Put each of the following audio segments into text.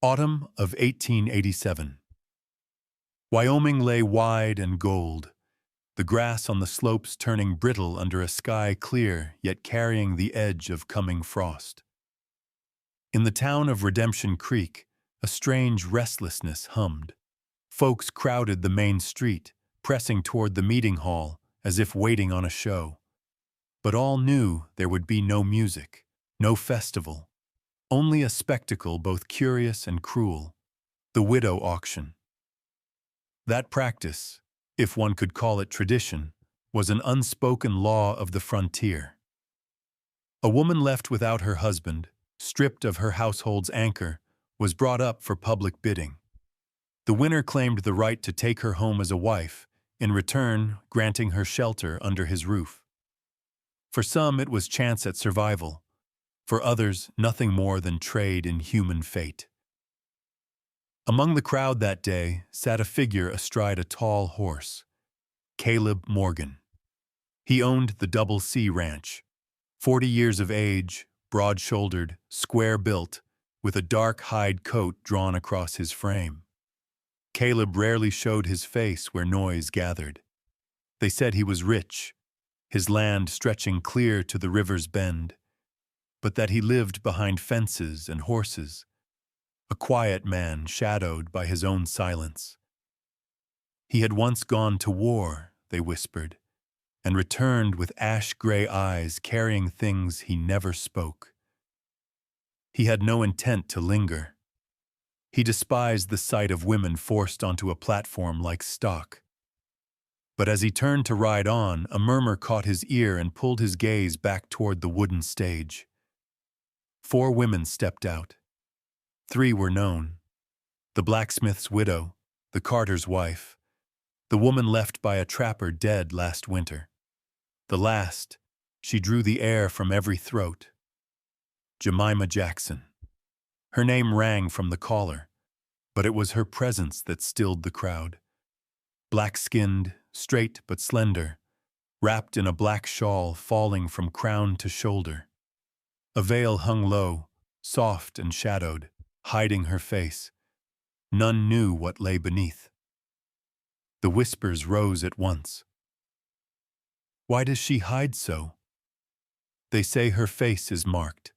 Autumn of 1887. Wyoming lay wide and gold, the grass on the slopes turning brittle under a sky clear yet carrying the edge of coming frost. In the town of Redemption Creek, a strange restlessness hummed. Folks crowded the main street, pressing toward the meeting hall as if waiting on a show. But all knew there would be no music, no festival, only a spectacle both curious and cruel, the widow auction. That practice, if one could call it tradition, was an unspoken law of the frontier. A woman left without her husband, stripped of her household's anchor, was brought up for public bidding. The winner claimed the right to take her home as a wife, in return granting her shelter under his roof. For some it was chance at survival, for others nothing more than trade in human fate. Among the crowd that day sat a figure astride a tall horse, Caleb Morgan. He owned the Double C Ranch, 40 years of age, broad-shouldered, square-built, with a dark hide coat drawn across his frame. Caleb rarely showed his face where noise gathered. They said he was rich, his land stretching clear to the river's bend, but that he lived behind fences and horses, a quiet man shadowed by his own silence. He had once gone to war, they whispered, and returned with ash-gray eyes carrying things he never spoke. He had no intent to linger. He despised the sight of women forced onto a platform like stock. But as he turned to ride on, a murmur caught his ear and pulled his gaze back toward the wooden stage. 4 women stepped out. 3 were known: the blacksmith's widow, the carter's wife, the woman left by a trapper dead last winter. The last, she drew the air from every throat: Jemima Jackson. Her name rang from the caller, but it was her presence that stilled the crowd. Black-skinned, straight but slender, wrapped in a black shawl falling from crown to shoulder. A veil hung low, soft and shadowed, hiding her face. None knew what lay beneath. The whispers rose at once. Why does she hide so? They say her face is marked,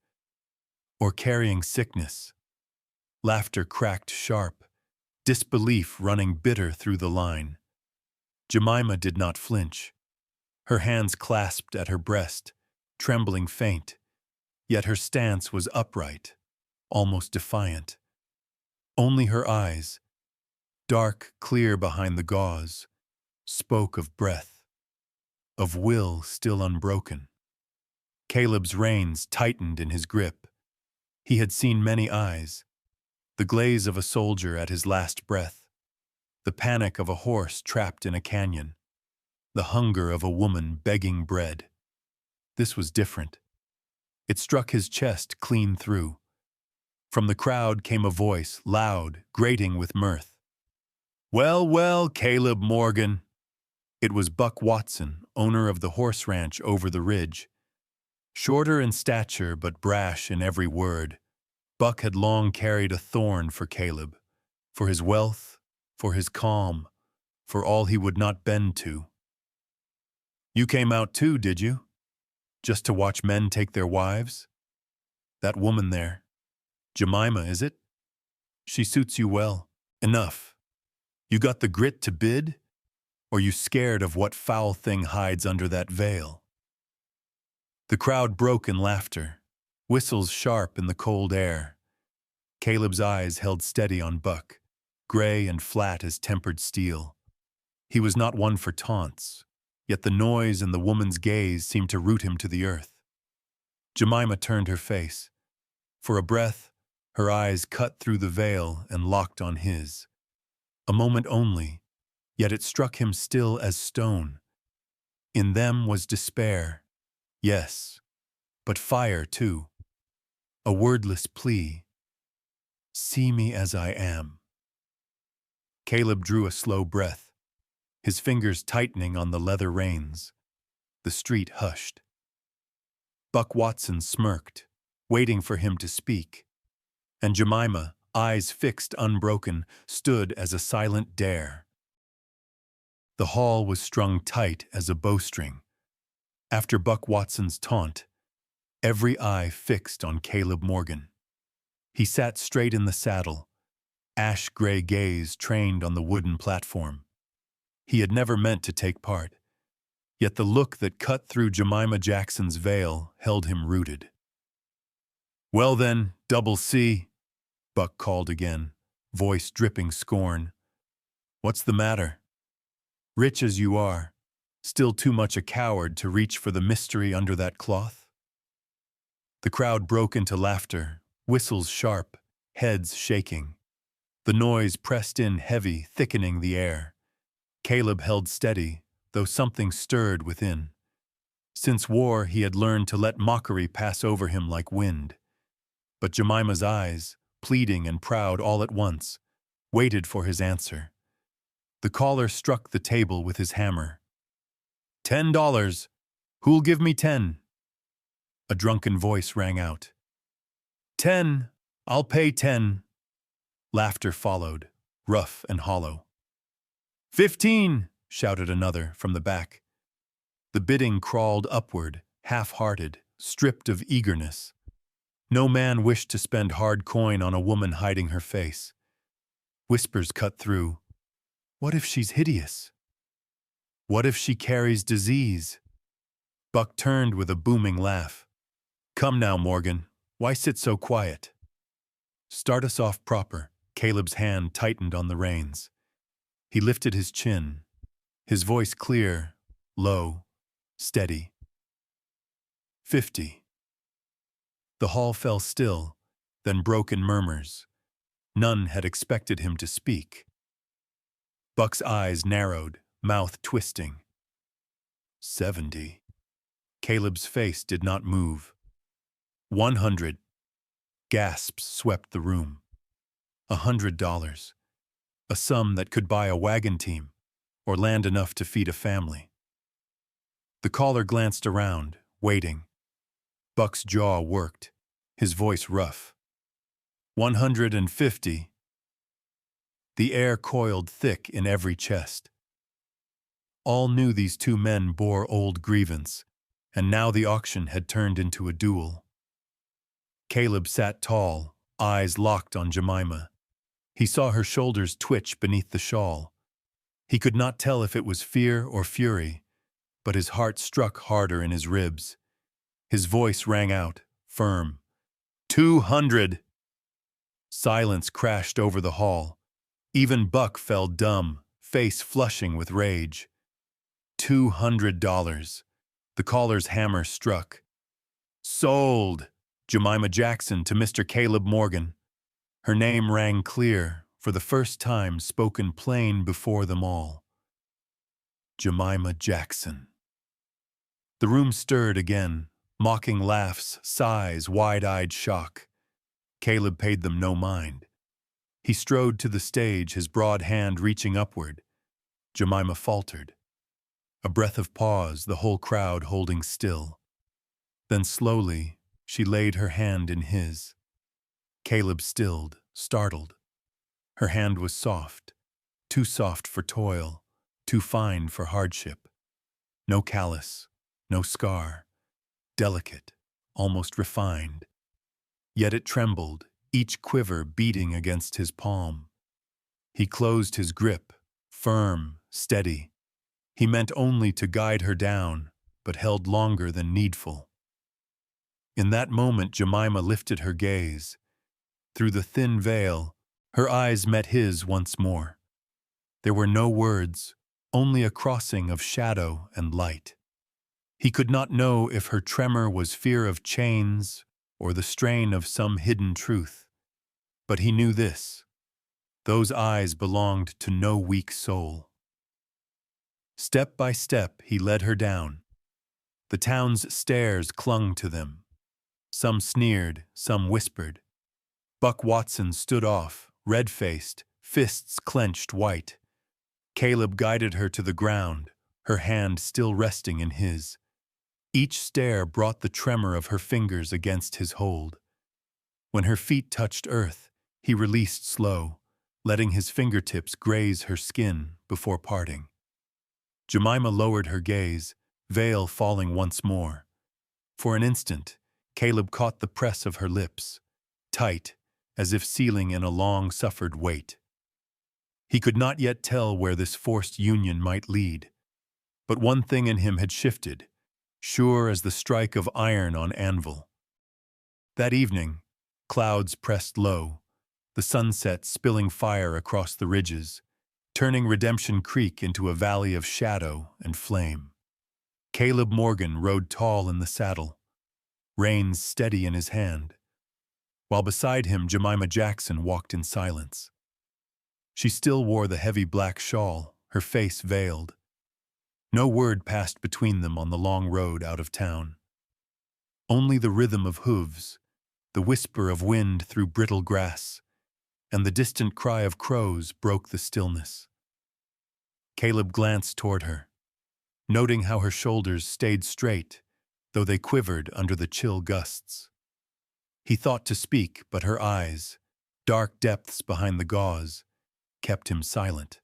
or carrying sickness. Laughter cracked sharp, disbelief running bitter through the line. Jemima did not flinch. Her hands clasped at her breast, trembling faint, yet her stance was upright, almost defiant. Only her eyes, dark, clear behind the gauze, spoke of breath, of will still unbroken. Caleb's reins tightened in his grip. He had seen many eyes, the glaze of a soldier at his last breath, the panic of a horse trapped in a canyon, the hunger of a woman begging bread. This was different. It struck his chest clean through. From the crowd came a voice, loud, grating with mirth. "Well, well, Caleb Morgan." It was Buck Watson, owner of the horse ranch over the ridge. Shorter in stature but brash in every word, Buck had long carried a thorn for Caleb, for his wealth, for his calm, for all he would not bend to. "You came out too, did you? Just to watch men take their wives? That woman there, Jemima, is it? She suits you well. Enough. You got the grit to bid? Or you scared of what foul thing hides under that veil?" The crowd broke in laughter, whistles sharp in the cold air. Caleb's eyes held steady on Buck, gray and flat as tempered steel. He was not one for taunts, yet the noise and the woman's gaze seemed to root him to the earth. Jemima turned her face. For a breath, her eyes cut through the veil and locked on his. A moment only, yet it struck him still as stone. In them was despair, yes, but fire too. A wordless plea. "See me as I am." Caleb drew a slow breath, his fingers tightening on the leather reins. The street hushed. Buck Watson smirked, waiting for him to speak, and Jemima, eyes fixed unbroken, stood as a silent dare. The hall was strung tight as a bowstring. After Buck Watson's taunt, every eye fixed on Caleb Morgan. He sat straight in the saddle, ash-gray gaze trained on the wooden platform. He had never meant to take part, yet the look that cut through Jemima Jackson's veil held him rooted. "Well then, Double C," Buck called again, voice dripping scorn. "What's the matter? Rich as you are, still too much a coward to reach for the mystery under that cloth?" The crowd broke into laughter, whistles sharp, heads shaking. The noise pressed in heavy, thickening the air. Caleb held steady, though something stirred within. Since war, he had learned to let mockery pass over him like wind. But Jemima's eyes, pleading and proud all at once, waited for his answer. The caller struck the table with his hammer. $10. Who'll give me 10? A drunken voice rang out. 10. I'll pay 10. Laughter followed, rough and hollow. 15, shouted another from the back. The bidding crawled upward, half-hearted, stripped of eagerness. No man wished to spend hard coin on a woman hiding her face. Whispers cut through. What if she's hideous? What if she carries disease? Buck turned with a booming laugh. Come now, Morgan. Why sit so quiet? Start us off proper. Caleb's hand tightened on the reins. He lifted his chin, his voice clear, low, steady. 50. The hall fell still, then broke in murmurs. None had expected him to speak. Buck's eyes narrowed, mouth twisting. 70. Caleb's face did not move. 100. Gasps swept the room. $100. A sum that could buy a wagon team, or land enough to feed a family. The caller glanced around, waiting. Buck's jaw worked, his voice rough. 150. The air coiled thick in every chest. All knew these two men bore old grievance, and now the auction had turned into a duel. Caleb sat tall, eyes locked on Jemima. He saw her shoulders twitch beneath the shawl. He could not tell if it was fear or fury, but his heart struck harder in his ribs. His voice rang out, firm. 200! Silence crashed over the hall. Even Buck fell dumb, face flushing with rage. $200. The caller's hammer struck. Sold! Jemima Jackson to Mr. Caleb Morgan. Her name rang clear, for the first time spoken plain before them all. Jemima Jackson. The room stirred again, mocking laughs, sighs, wide-eyed shock. Caleb paid them no mind. He strode to the stage, his broad hand reaching upward. Jemima faltered. A breath of pause, the whole crowd holding still. Then slowly, she laid her hand in his. Caleb stilled, startled. Her hand was soft, too soft for toil, too fine for hardship. No callus, no scar, delicate, almost refined. Yet it trembled, each quiver beating against his palm. He closed his grip, firm, steady. He meant only to guide her down, but held longer than needful. In that moment, Jemima lifted her gaze. Through the thin veil, her eyes met his once more. There were no words, only a crossing of shadow and light. He could not know if her tremor was fear of chains or the strain of some hidden truth. But he knew this: those eyes belonged to no weak soul. Step by step, he led her down. The town's stairs clung to them. Some sneered, some whispered. Buck Watson stood off, red-faced, fists clenched white. Caleb guided her to the ground, her hand still resting in his. Each stare brought the tremor of her fingers against his hold. When her feet touched earth, He released slow, letting his fingertips graze her skin before parting. Jemima lowered her gaze, veil falling once more. For an instant, Caleb caught the press of her lips, tight, as if sealing in a long-suffered wait. He could not yet tell where this forced union might lead, but one thing in him had shifted, sure as the strike of iron on anvil. That evening, clouds pressed low, the sunset spilling fire across the ridges, turning Redemption Creek into a valley of shadow and flame. Caleb Morgan rode tall in the saddle, reins steady in his hand, while beside him Jemima Jackson walked in silence. She still wore the heavy black shawl, her face veiled. No word passed between them on the long road out of town. Only the rhythm of hooves, the whisper of wind through brittle grass, and the distant cry of crows broke the stillness. Caleb glanced toward her, noting how her shoulders stayed straight, though they quivered under the chill gusts. He thought to speak, but her eyes, dark depths behind the gauze, kept him silent.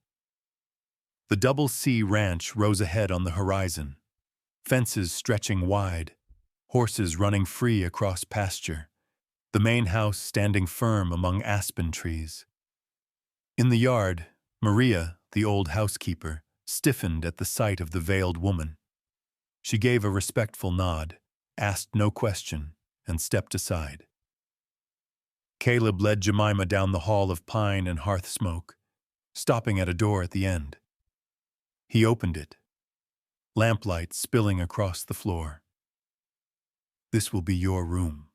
The Double C Ranch rose ahead on the horizon, fences stretching wide, horses running free across pasture, the main house standing firm among aspen trees. In the yard, Maria, the old housekeeper, stiffened at the sight of the veiled woman. She gave a respectful nod, asked no question, and stepped aside. Caleb led Jemima down the hall of pine and hearth smoke, stopping at a door at the end. He opened it, lamplight spilling across the floor. "This will be your room,"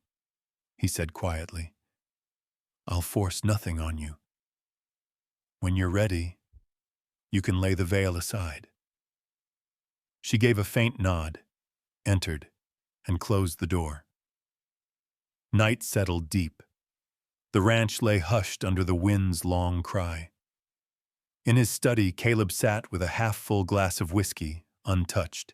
he said quietly. "I'll force nothing on you. When you're ready, you can lay the veil aside." She gave a faint nod, entered, and closed the door. Night settled deep. The ranch lay hushed under the wind's long cry. In his study, Caleb sat with a half-full glass of whiskey, untouched.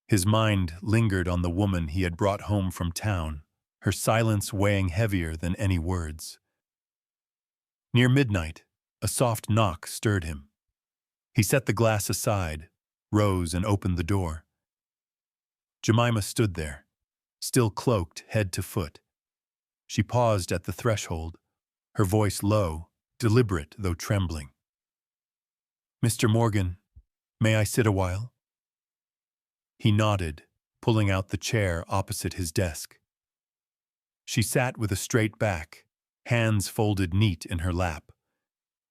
His mind lingered on the woman he had brought home from town, her silence weighing heavier than any words. Near midnight, a soft knock stirred him. He set the glass aside, rose and opened the door. Jemima stood there, still cloaked head to foot. She paused at the threshold, her voice low, deliberate though trembling. "Mr. Morgan, may I sit a while?" He nodded, pulling out the chair opposite his desk. She sat with a straight back, hands folded neat in her lap.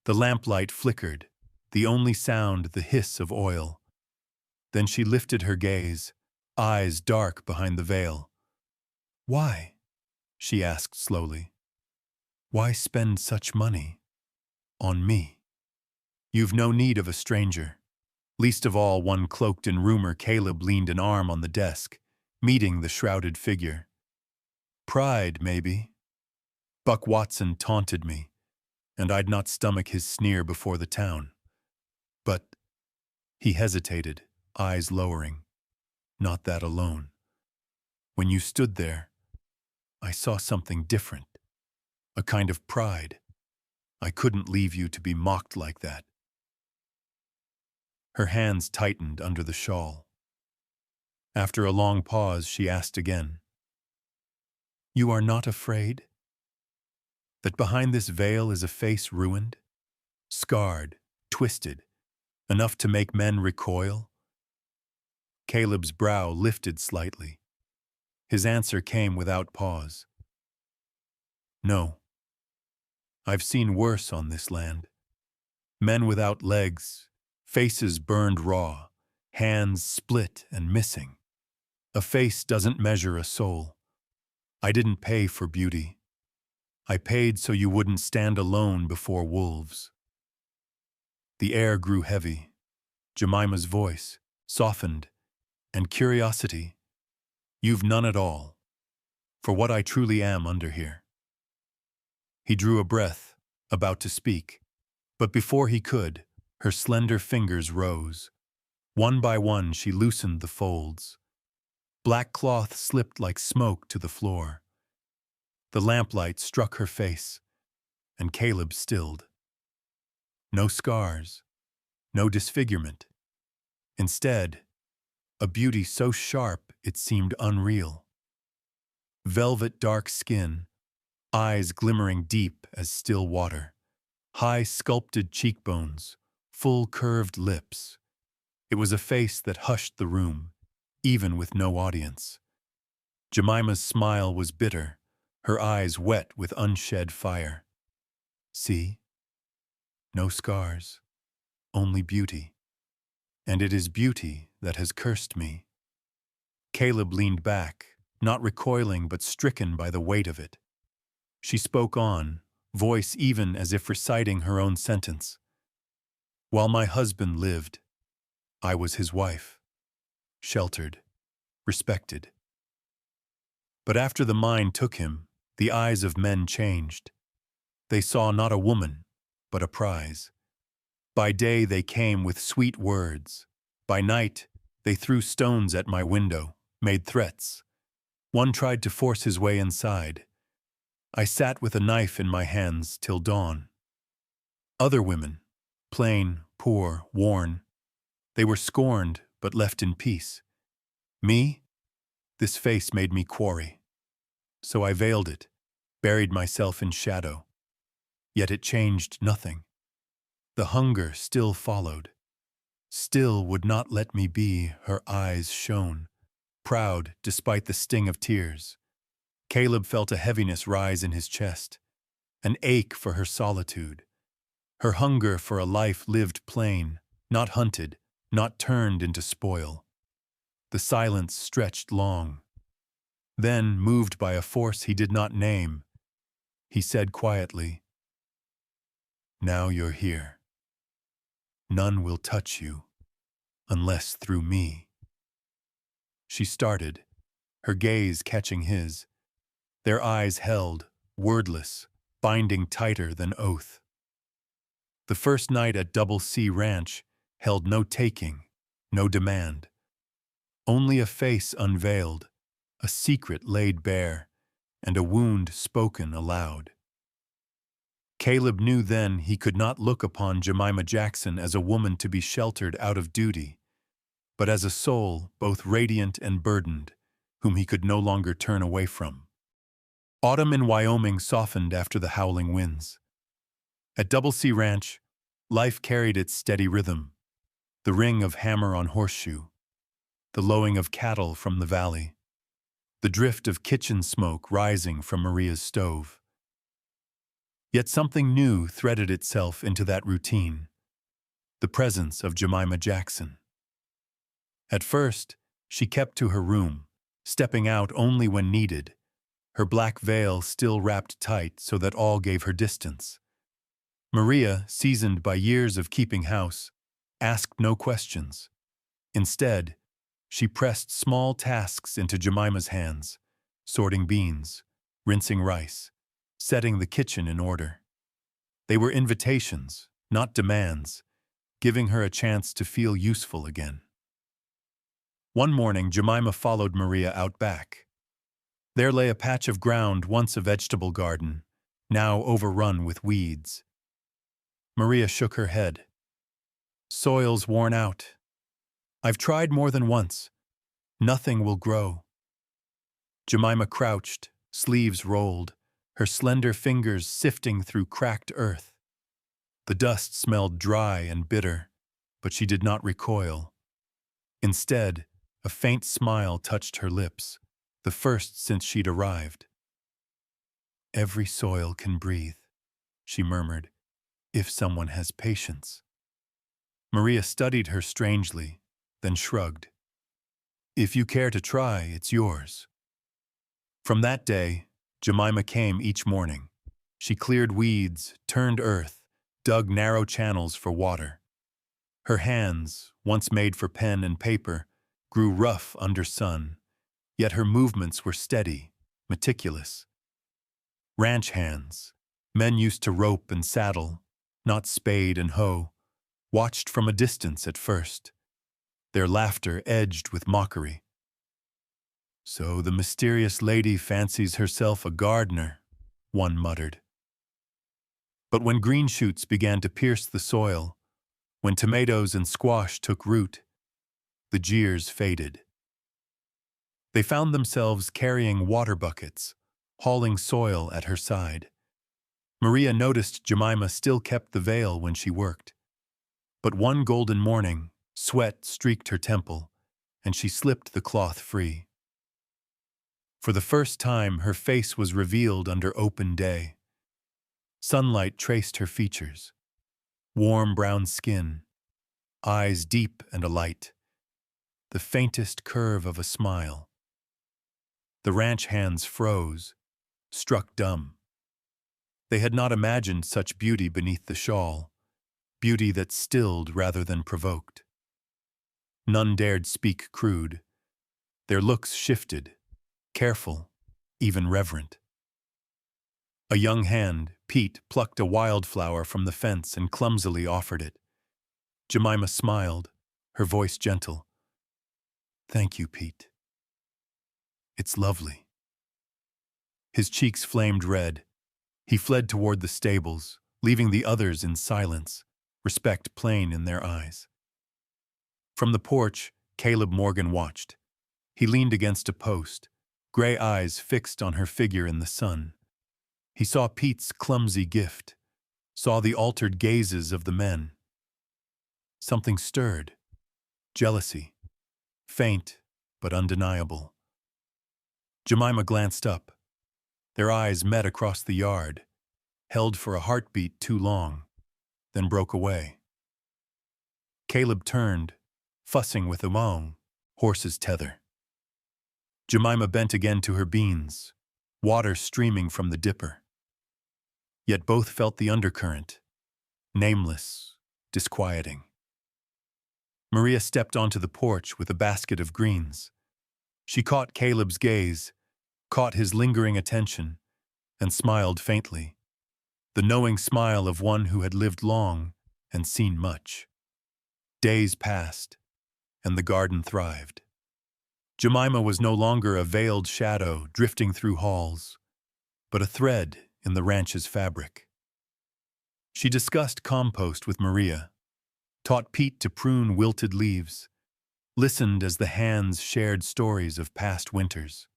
The lamplight flickered, the only sound the hiss of oil. Then she lifted her gaze, eyes dark behind the veil. "Why?" she asked slowly. "Why spend such money on me? You've no need of a stranger, least of all one cloaked in rumor." Caleb leaned an arm on the desk, meeting the shrouded figure. "Pride, maybe. Buck Watson taunted me, and I'd not stomach his sneer before the town. But," he hesitated, eyes lowering, "not that alone. When you stood there, I saw something different, a kind of pride. I couldn't leave you to be mocked like that." Her hands tightened under the shawl. After a long pause, she asked again, "You are not afraid? That behind this veil is a face ruined, scarred, twisted, enough to make men recoil?" Caleb's brow lifted slightly. His answer came without pause. "No. I've seen worse on this land. Men without legs, faces burned raw, hands split and missing. A face doesn't measure a soul. I didn't pay for beauty. I paid so you wouldn't stand alone before wolves." The air grew heavy. Jemima's voice softened, and curiosity. "You've none at all, for what I truly am under here." He drew a breath, about to speak, but before he could, her slender fingers rose. One by one she loosened the folds. Black cloth slipped like smoke to the floor. The lamplight struck her face. and Caleb stilled. No scars, no disfigurement. Instead, a beauty so sharp it seemed unreal. Velvet dark skin, eyes glimmering deep as still water, high sculpted cheekbones, full curved lips. It was a face that hushed the room, even with no audience. Jemima's smile was bitter, her eyes wet with unshed fire. See? No scars, only beauty. And it is beauty that has cursed me. Caleb leaned back, not recoiling but stricken by the weight of it. She spoke on, voice even as if reciting her own sentence. While my husband lived, I was his wife, sheltered, respected. But after the mine took him, the eyes of men changed. They saw not a woman, but a prize. By day they came with sweet words. By night they threw stones at my window, made threats. One tried to force his way inside. I sat with a knife in my hands till dawn. Other women, plain, poor, worn, they were scorned but left in peace. Me? This face made me quarry. So I veiled it, buried myself in shadow. Yet it changed nothing. The hunger still followed. Still would not let me be, her eyes shone, proud despite the sting of tears. Caleb felt a heaviness rise in his chest, an ache for her solitude, her hunger for a life lived plain, not hunted, not turned into spoil. The silence stretched long. Then, moved by a force he did not name, he said quietly, "Now you're here. None will touch you, unless through me." She started, her gaze catching his. Their eyes held, wordless, binding tighter than oath. The first night at Double C Ranch held no taking, no demand. Only a face unveiled, a secret laid bare, and a wound spoken aloud. Caleb knew then he could not look upon Jemima Jackson as a woman to be sheltered out of duty, but as a soul both radiant and burdened, whom he could no longer turn away from. Autumn in Wyoming softened after the howling winds. At Double C Ranch, life carried its steady rhythm, the ring of hammer on horseshoe, the lowing of cattle from the valley, the drift of kitchen smoke rising from Maria's stove. Yet something new threaded itself into that routine, the presence of Jemima Jackson. At first, she kept to her room, stepping out only when needed, her black veil still wrapped tight so that all gave her distance. Maria, seasoned by years of keeping house, asked no questions. Instead, she pressed small tasks into Jemima's hands, sorting beans, rinsing rice, setting the kitchen in order. They were invitations, not demands, giving her a chance to feel useful again. One morning, Jemima followed Maria out back. There lay a patch of ground once a vegetable garden, now overrun with weeds. Maria shook her head. "Soil's worn out. I've tried more than once. Nothing will grow." Jemima crouched, sleeves rolled, her slender fingers sifting through cracked earth. The dust smelled dry and bitter, but she did not recoil. Instead, a faint smile touched her lips, the first since she'd arrived. "Every soil can breathe," she murmured, "if someone has patience." Maria studied her strangely, then shrugged. "If you care to try, it's yours." From that day, Jemima came each morning. She cleared weeds, turned earth, dug narrow channels for water. Her hands, once made for pen and paper, grew rough under sun, yet her movements were steady, meticulous. Ranch hands, men used to rope and saddle, not spade and hoe, watched from a distance at first, their laughter edged with mockery. "So the mysterious lady fancies herself a gardener," one muttered. But when green shoots began to pierce the soil, when tomatoes and squash took root, the jeers faded. They found themselves carrying water buckets, hauling soil at her side. Maria noticed Jemima still kept the veil when she worked. But one golden morning, sweat streaked her temple, and she slipped the cloth free. For the first time, her face was revealed under open day. Sunlight traced her features. Warm brown skin, eyes deep and alight, the faintest curve of a smile. The ranch hands froze, struck dumb. They had not imagined such beauty beneath the shawl, beauty that stilled rather than provoked. None dared speak crude. Their looks shifted, careful, even reverent. A young hand, Pete, plucked a wildflower from the fence and clumsily offered it. Jemima smiled, her voice gentle. "Thank you, Pete. It's lovely." His cheeks flamed red. He fled toward the stables, leaving the others in silence, respect plain in their eyes. From the porch, Caleb Morgan watched. He leaned against a post, gray eyes fixed on her figure in the sun. He saw Pete's clumsy gift, saw the altered gazes of the men. Something stirred. Jealousy. Faint, but undeniable. Jemima glanced up. Their eyes met across the yard, held for a heartbeat too long, then broke away. Caleb turned, fussing with a mong, horse's tether. Jemima bent again to her beans, water streaming from the dipper. Yet both felt the undercurrent, nameless, disquieting. Maria stepped onto the porch with a basket of greens. She caught Caleb's gaze, caught his lingering attention, and smiled faintly, the knowing smile of one who had lived long and seen much. Days passed, and the garden thrived. Jemima was no longer a veiled shadow drifting through halls, but a thread in the ranch's fabric. She discussed compost with Maria, taught Pete to prune wilted leaves, listened as the hands shared stories of past winters.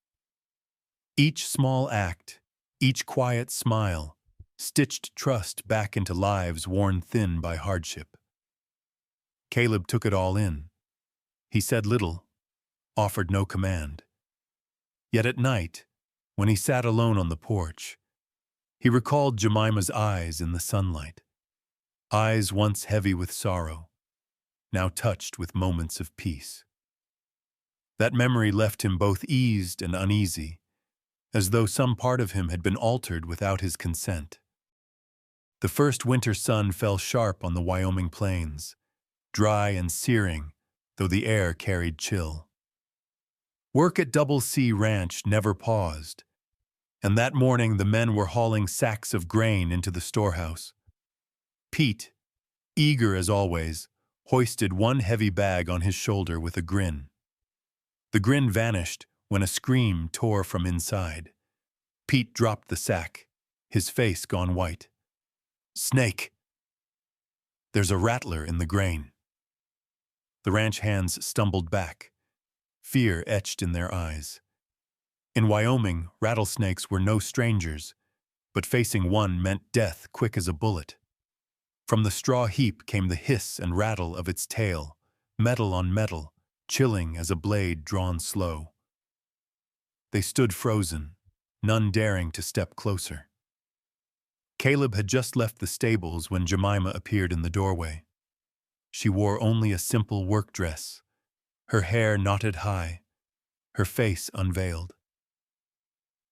Each small act, each quiet smile, stitched trust back into lives worn thin by hardship. Caleb took it all in. He said little, offered no command. Yet at night, when he sat alone on the porch, he recalled Jemima's eyes in the sunlight. Eyes once heavy with sorrow, now touched with moments of peace. That memory left him both eased and uneasy, as though some part of him had been altered without his consent. The first winter sun fell sharp on the Wyoming plains, dry and searing, though the air carried chill. Work at Double C Ranch never paused, and that morning the men were hauling sacks of grain into the storehouse. Pete, eager as always, hoisted one heavy bag on his shoulder with a grin. The grin vanished when a scream tore from inside. Pete dropped the sack, his face gone white. "Snake!" "There's a rattler in the grain." The ranch hands stumbled back, fear etched in their eyes. In Wyoming, rattlesnakes were no strangers, but facing one meant death quick as a bullet. From the straw heap came the hiss and rattle of its tail, metal on metal, chilling as a blade drawn slow. They stood frozen, none daring to step closer. Caleb had just left the stables when Jemima appeared in the doorway. She wore only a simple work dress, her hair knotted high, her face unveiled.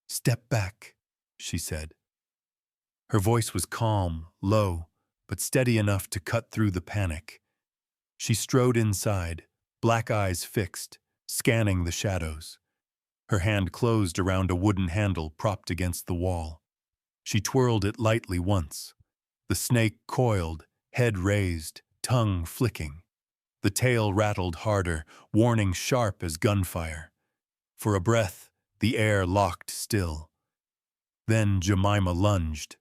"Step back," she said. Her voice was calm, low, but steady enough to cut through the panic. She strode inside, black eyes fixed, scanning the shadows. Her hand closed around a wooden handle propped against the wall. She twirled it lightly once. The snake coiled, head raised, tongue flicking. The tail rattled harder, warning sharp as gunfire. For a breath, the air locked still. Then Jemima lunged.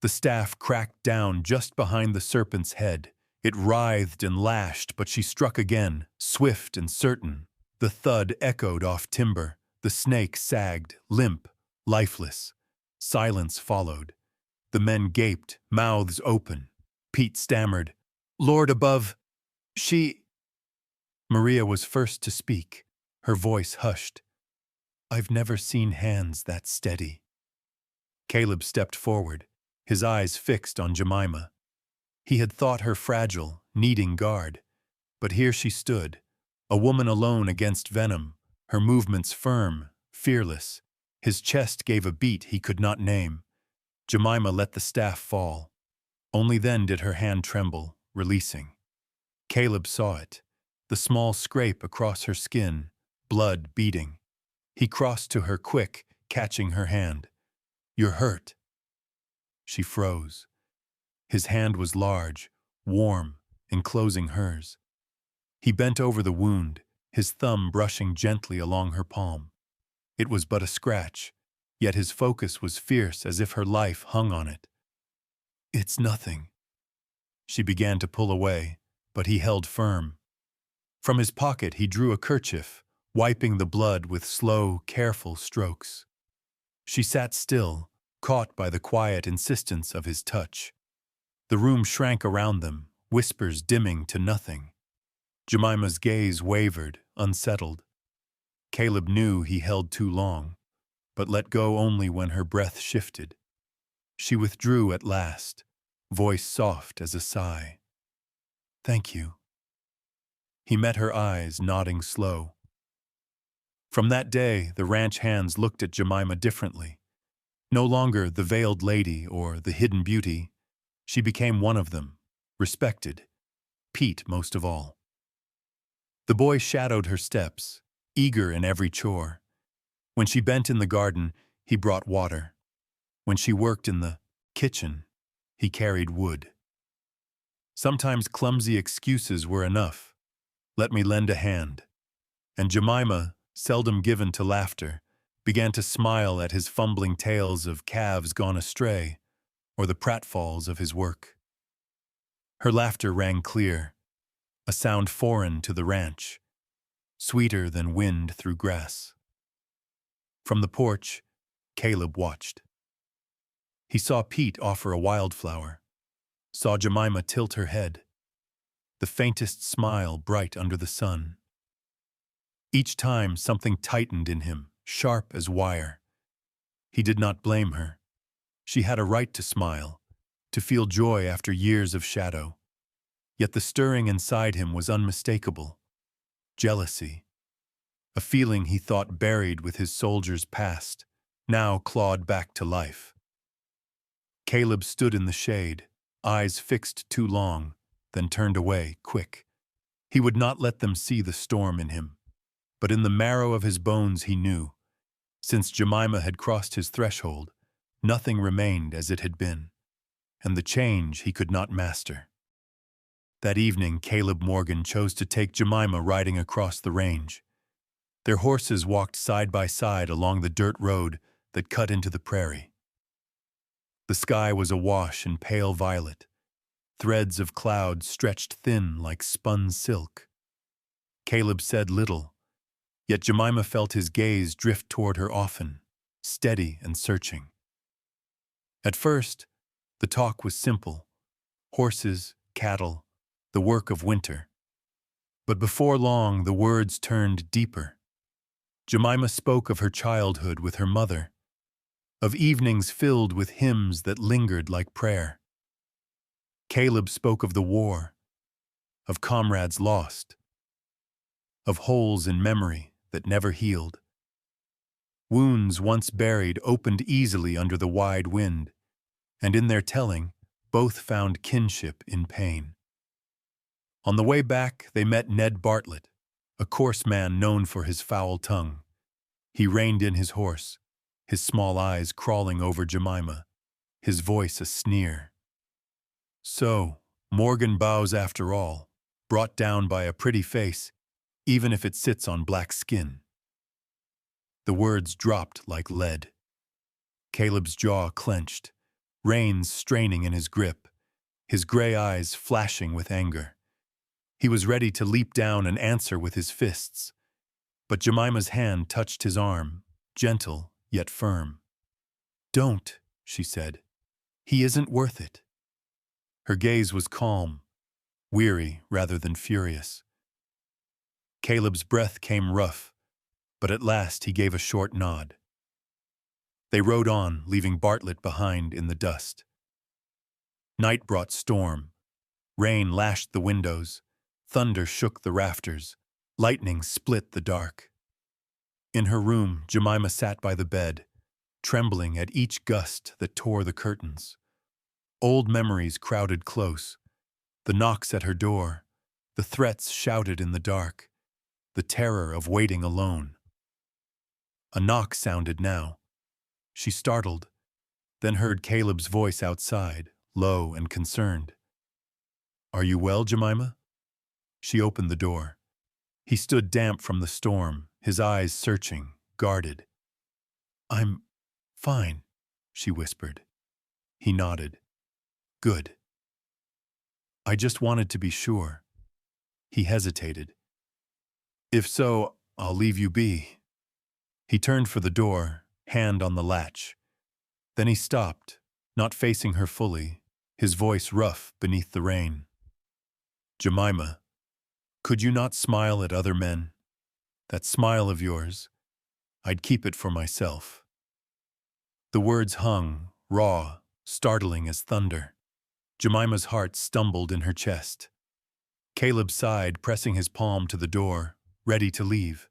The staff cracked down just behind the serpent's head. It writhed and lashed, but she struck again, swift and certain. The thud echoed off timber. The snake sagged, limp, lifeless. Silence followed. The men gaped, mouths open. Pete stammered, "Lord above, she—" Maria was first to speak, her voice hushed. "I've never seen hands that steady." Caleb stepped forward, his eyes fixed on Jemima. He had thought her fragile, needing guard. But here she stood, a woman alone against venom, her movements firm, fearless. His chest gave a beat he could not name. Jemima let the staff fall. Only then did her hand tremble, releasing. Caleb saw it, the small scrape across her skin, blood beading. He crossed to her quick, catching her hand. "You're hurt." She froze. His hand was large, warm, enclosing hers. He bent over the wound, his thumb brushing gently along her palm. It was but a scratch, yet his focus was fierce as if her life hung on it. "It's nothing." She began to pull away, but he held firm. From his pocket he drew a kerchief, wiping the blood with slow, careful strokes. She sat still, caught by the quiet insistence of his touch. The room shrank around them, whispers dimming to nothing. Jemima's gaze wavered, unsettled. Caleb knew he held too long, but let go only when her breath shifted. She withdrew at last, voice soft as a sigh. "Thank you." He met her eyes, nodding slow. From that day, the ranch hands looked at Jemima differently. No longer the veiled lady or the hidden beauty. She became one of them, respected, Pete most of all. The boy shadowed her steps, eager in every chore. When she bent in the garden, he brought water. When she worked in the kitchen, he carried wood. Sometimes clumsy excuses were enough. "Let me lend a hand." And Jemima, seldom given to laughter, began to smile at his fumbling tales of calves gone astray, or the pratfalls of his work. Her laughter rang clear, a sound foreign to the ranch, sweeter than wind through grass. From the porch, Caleb watched. He saw Pete offer a wildflower, saw Jemima tilt her head, the faintest smile bright under the sun. Each time something tightened in him, sharp as wire. He did not blame her. She had a right to smile, to feel joy after years of shadow. Yet the stirring inside him was unmistakable. Jealousy. A feeling he thought buried with his soldier's past, now clawed back to life. Caleb stood in the shade, eyes fixed too long, then turned away, quick. He would not let them see the storm in him. But in the marrow of his bones he knew, since Jemima had crossed his threshold, nothing remained as it had been, and the change he could not master. That evening, Caleb Morgan chose to take Jemima riding across the range. Their horses walked side by side along the dirt road that cut into the prairie. The sky was awash in pale violet. Threads of cloud stretched thin like spun silk. Caleb said little, yet Jemima felt his gaze drift toward her often, steady and searching. At first, the talk was simple. Horses, cattle, the work of winter. But before long, the words turned deeper. Jemima spoke of her childhood with her mother, of evenings filled with hymns that lingered like prayer. Caleb spoke of the war, of comrades lost, of holes in memory that never healed. Wounds once buried opened easily under the wide wind, and in their telling, both found kinship in pain. On the way back, they met Ned Bartlett, a coarse man known for his foul tongue. He reined in his horse, his small eyes crawling over Jemima, his voice a sneer. "So, Morgan bows after all, brought down by a pretty face, even if it sits on black skin." The words dropped like lead. Caleb's jaw clenched. reins straining in his grip, his gray eyes flashing with anger. He was ready to leap down and answer with his fists, but Jemima's hand touched his arm, gentle yet firm. "Don't," she said. "He isn't worth it." Her gaze was calm, weary rather than furious. Caleb's breath came rough, but at last he gave a short nod. They rode on, leaving Bartlett behind in the dust. Night brought storm. Rain lashed the windows. Thunder shook the rafters. Lightning split the dark. In her room, Jemima sat by the bed, trembling at each gust that tore the curtains. Old memories crowded close. The knocks at her door, the threats shouted in the dark, the terror of waiting alone. A knock sounded now. She startled, then heard Caleb's voice outside, low and concerned. "Are you well, Jemima?" She opened the door. He stood damp from the storm, his eyes searching, guarded. "I'm fine," she whispered. He nodded. "Good." "I just wanted to be sure." He hesitated. "If so, I'll leave you be." He turned for the door, hand on the latch. Then he stopped, not facing her fully, his voice rough beneath the rain. "Jemima, could you not smile at other men? That smile of yours, I'd keep it for myself." The words hung, raw, startling as thunder. Jemima's heart stumbled in her chest. Caleb sighed, pressing his palm to the door, ready to leave.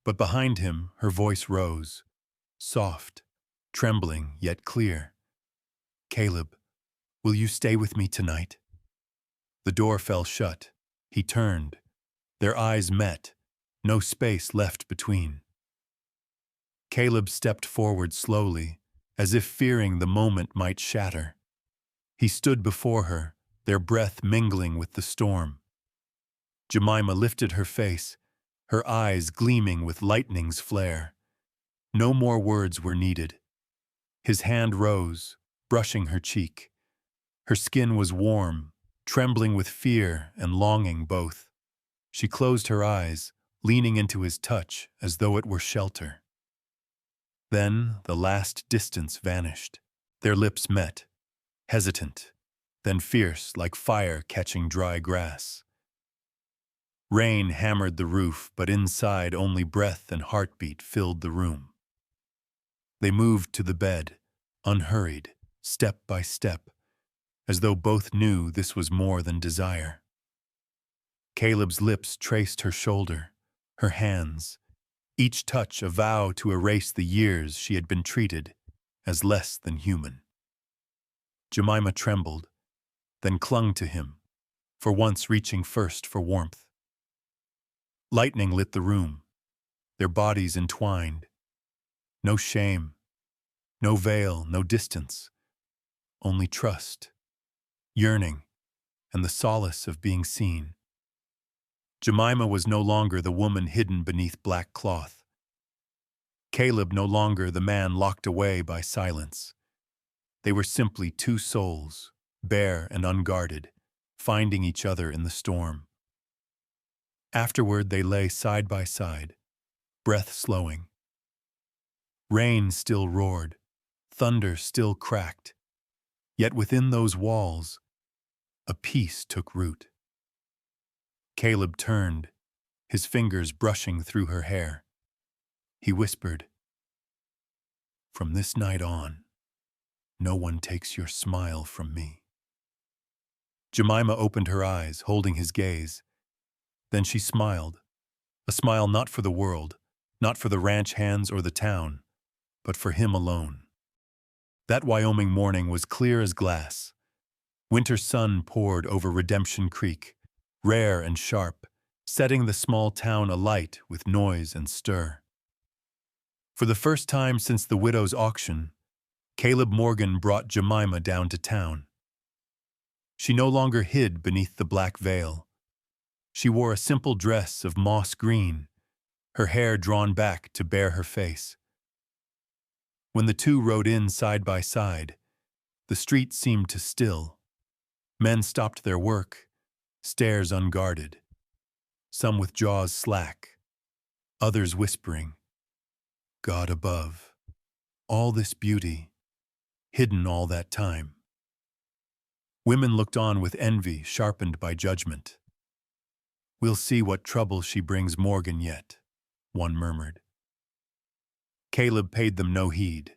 But behind him, her voice rose, soft, trembling yet clear. "Caleb, will you stay with me tonight?" The door fell shut. He turned. Their eyes met, no space left between. Caleb stepped forward slowly, as if fearing the moment might shatter. He stood before her, their breath mingling with the storm. Jemima lifted her face, her eyes gleaming with lightning's flare. No more words were needed. His hand rose, brushing her cheek. Her skin was warm, trembling with fear and longing both. She closed her eyes, leaning into his touch as though it were shelter. Then the last distance vanished. Their lips met, hesitant, then fierce like fire catching dry grass. Rain hammered the roof, but inside only breath and heartbeat filled the room. They moved to the bed, unhurried, step by step, as though both knew this was more than desire. Caleb's lips traced her shoulder, her hands, each touch a vow to erase the years she had been treated as less than human. Jemima trembled, then clung to him, for once reaching first for warmth. Lightning lit the room, their bodies entwined. No shame, no veil, no distance, only trust, yearning, and the solace of being seen. Jemima was no longer the woman hidden beneath black cloth. Caleb no longer the man locked away by silence. They were simply two souls, bare and unguarded, finding each other in the storm. Afterward they lay side by side, breath slowing. Rain still roared, thunder still cracked, yet within those walls, a peace took root. Caleb turned, his fingers brushing through her hair. He whispered, "From this night on, no one takes your smile from me." Jemima opened her eyes, holding his gaze. Then she smiled, a smile not for the world, not for the ranch hands or the town, but for him alone. That Wyoming morning was clear as glass. Winter sun poured over Redemption Creek, rare and sharp, setting the small town alight with noise and stir. For the first time since the widow's auction, Caleb Morgan brought Jemima down to town. She no longer hid beneath the black veil. She wore a simple dress of moss green, her hair drawn back to bare her face. When the two rode in side by side, The street seemed to still. Men stopped their work, stares unguarded, some with jaws slack, others whispering, God above. All this beauty, hidden all that time. Women looked on with envy sharpened by judgment. We'll see what trouble she brings Morgan yet, one murmured. Caleb paid them no heed.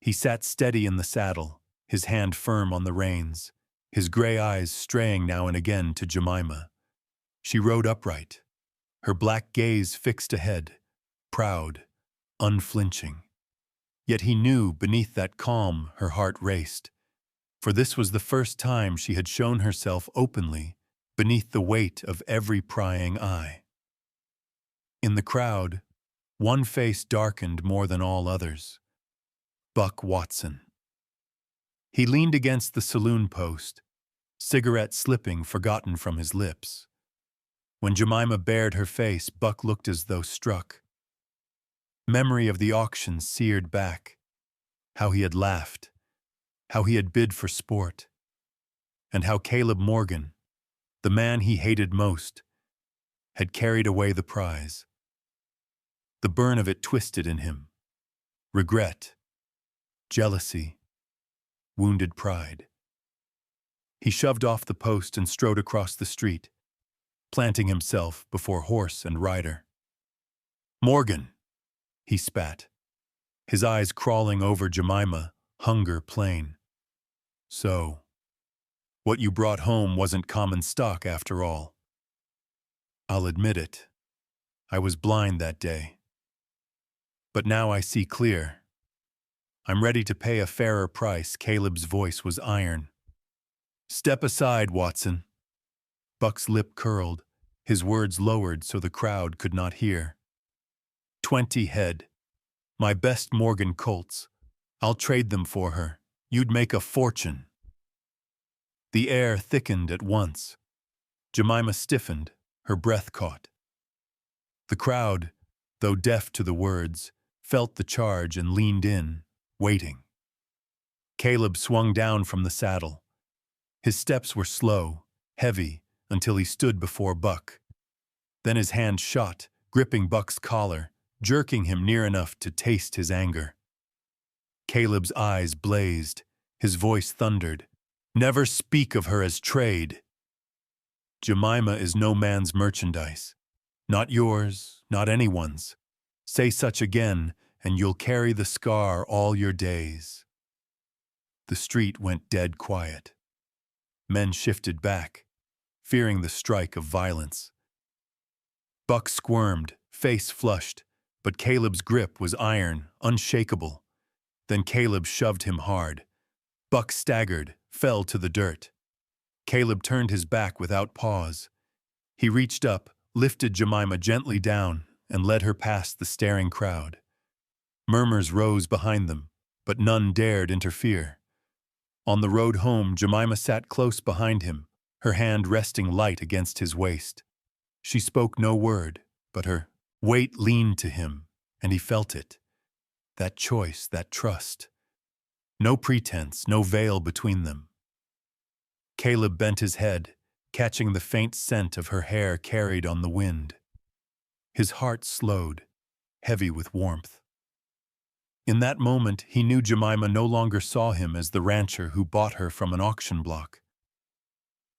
He sat steady in the saddle, his hand firm on the reins, his gray eyes straying now and again to Jemima. She rode upright, her black gaze fixed ahead, proud, unflinching. Yet he knew beneath that calm her heart raced, for this was the first time she had shown herself openly beneath the weight of every prying eye. In the crowd, one face darkened more than all others. Buck Watson. He leaned against the saloon post, cigarette slipping forgotten from his lips. When Jemima bared her face, Buck looked as though struck. Memory of the auction seared back, how he had laughed, how he had bid for sport, and how Caleb Morgan, the man he hated most, had carried away the prize. The burn of it twisted in him. Regret, jealousy, wounded pride. He shoved off the post and strode across the street, planting himself before horse and rider. Morgan, he spat, his eyes crawling over Jemima, hunger plain. So, what you brought home wasn't common stock after all. I'll admit it. I was blind that day. But now I see clear. I'm ready to pay a fairer price. Caleb's voice was iron. Step aside, Watson. Buck's lip curled, his words lowered so the crowd could not hear. 20 head. My best Morgan colts. I'll trade them for her. You'd make a fortune. The air thickened at once. Jemima stiffened, her breath caught. The crowd, though deaf to the words, felt the charge and leaned in, waiting. Caleb swung down from the saddle. His steps were slow, heavy, until he stood before Buck. Then his hand shot, gripping Buck's collar, jerking him near enough to taste his anger. Caleb's eyes blazed, his voice thundered. Never speak of her as trade. Jemima is no man's merchandise. Not yours, not anyone's. Say such again, and you'll carry the scar all your days. The street went dead quiet. Men shifted back, fearing the strike of violence. Buck squirmed, face flushed, but Caleb's grip was iron, unshakable. Then Caleb shoved him hard. Buck staggered, fell to the dirt. Caleb turned his back without pause. He reached up, lifted Jemima gently down, and led her past the staring crowd. Murmurs rose behind them, but none dared interfere. On the road home, Jemima sat close behind him, her hand resting light against his waist. She spoke no word, but her weight leaned to him, and he felt it. That choice, that trust. No pretense, no veil between them. Caleb bent his head, catching the faint scent of her hair carried on the wind. His heart slowed, heavy with warmth. In that moment, he knew Jemima no longer saw him as the rancher who bought her from an auction block.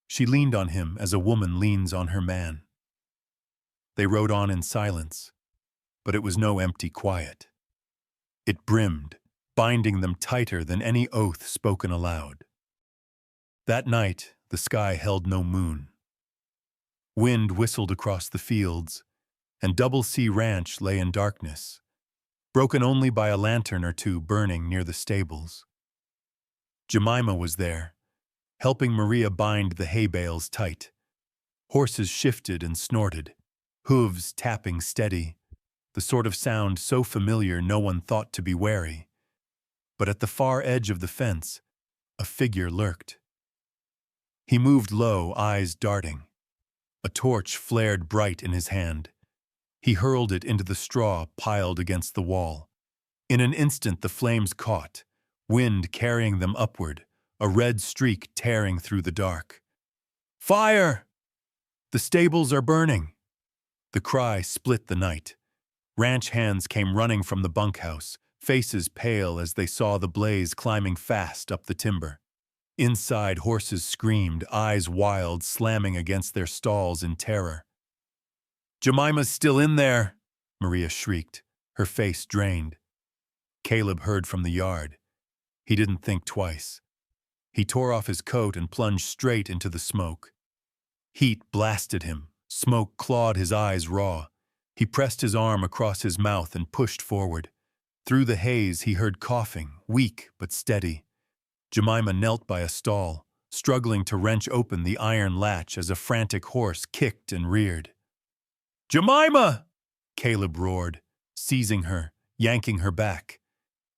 She leaned on him as a woman leans on her man. They rode on in silence, but it was no empty quiet. It brimmed, binding them tighter than any oath spoken aloud. That night, the sky held no moon. Wind whistled across the fields, and Double C Ranch lay in darkness, broken only by a lantern or two burning near the stables. Jemima was there, helping Maria bind the hay bales tight. Horses shifted and snorted, hooves tapping steady, the sort of sound so familiar no one thought to be wary. But at the far edge of the fence, a figure lurked. He moved low, eyes darting. A torch flared bright in his hand. He hurled it into the straw piled against the wall. In an instant the flames caught, wind carrying them upward, a red streak tearing through the dark. "Fire! The stables are burning!" The cry split the night. Ranch hands came running from the bunkhouse, faces pale as they saw the blaze climbing fast up the timber. Inside, horses screamed, eyes wild, slamming against their stalls in terror. "Jemima's still in there!" Maria shrieked, her face drained. Caleb heard from the yard. He didn't think twice. He tore off his coat and plunged straight into the smoke. Heat blasted him. Smoke clawed his eyes raw. He pressed his arm across his mouth and pushed forward. Through the haze, he heard coughing, weak but steady. Jemima knelt by a stall, struggling to wrench open the iron latch as a frantic horse kicked and reared. "Jemima!" Caleb roared, seizing her, yanking her back.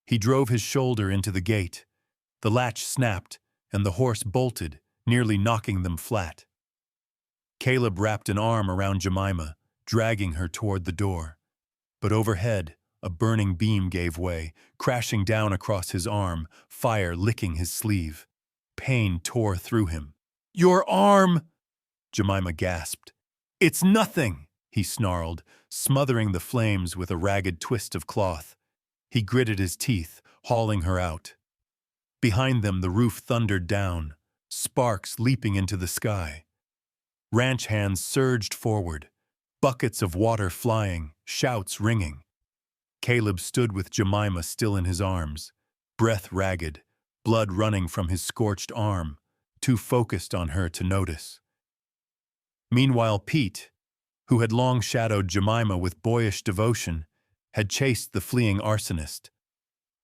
He drove his shoulder into the gate. The latch snapped, and the horse bolted, nearly knocking them flat. Caleb wrapped an arm around Jemima, dragging her toward the door. But overhead, a burning beam gave way, crashing down across his arm, fire licking his sleeve. Pain tore through him. "Your arm!" Jemima gasped. "It's nothing!" he snarled, smothering the flames with a ragged twist of cloth. He gritted his teeth, hauling her out. Behind them, the roof thundered down, sparks leaping into the sky. Ranch hands surged forward, buckets of water flying, shouts ringing. Caleb stood with Jemima still in his arms, breath ragged, blood running from his scorched arm, too focused on her to notice. Meanwhile, Pete, who had long shadowed Jemima with boyish devotion, had chased the fleeing arsonist.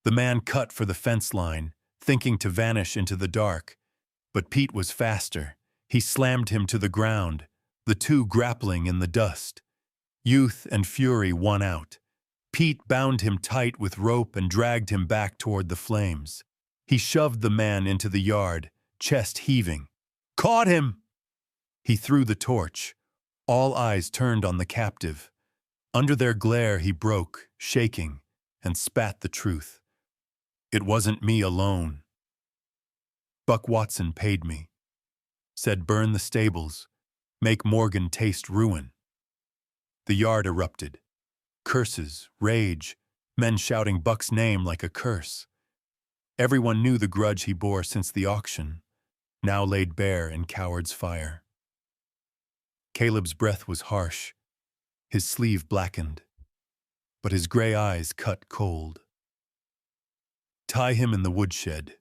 The man cut for the fence line, thinking to vanish into the dark, but Pete was faster. He slammed him to the ground, the two grappling in the dust. Youth and fury won out. Pete bound him tight with rope and dragged him back toward the flames. He shoved the man into the yard, chest heaving. "Caught him!" He threw the torch. All eyes turned on the captive. Under their glare he broke, shaking, and spat the truth. "It wasn't me alone. Buck Watson paid me. Said burn the stables, make Morgan taste ruin." The yard erupted. Curses, rage, men shouting Buck's name like a curse. Everyone knew the grudge he bore since the auction, now laid bare in coward's fire. Caleb's breath was harsh, his sleeve blackened, but his gray eyes cut cold. "Tie him in the woodshed.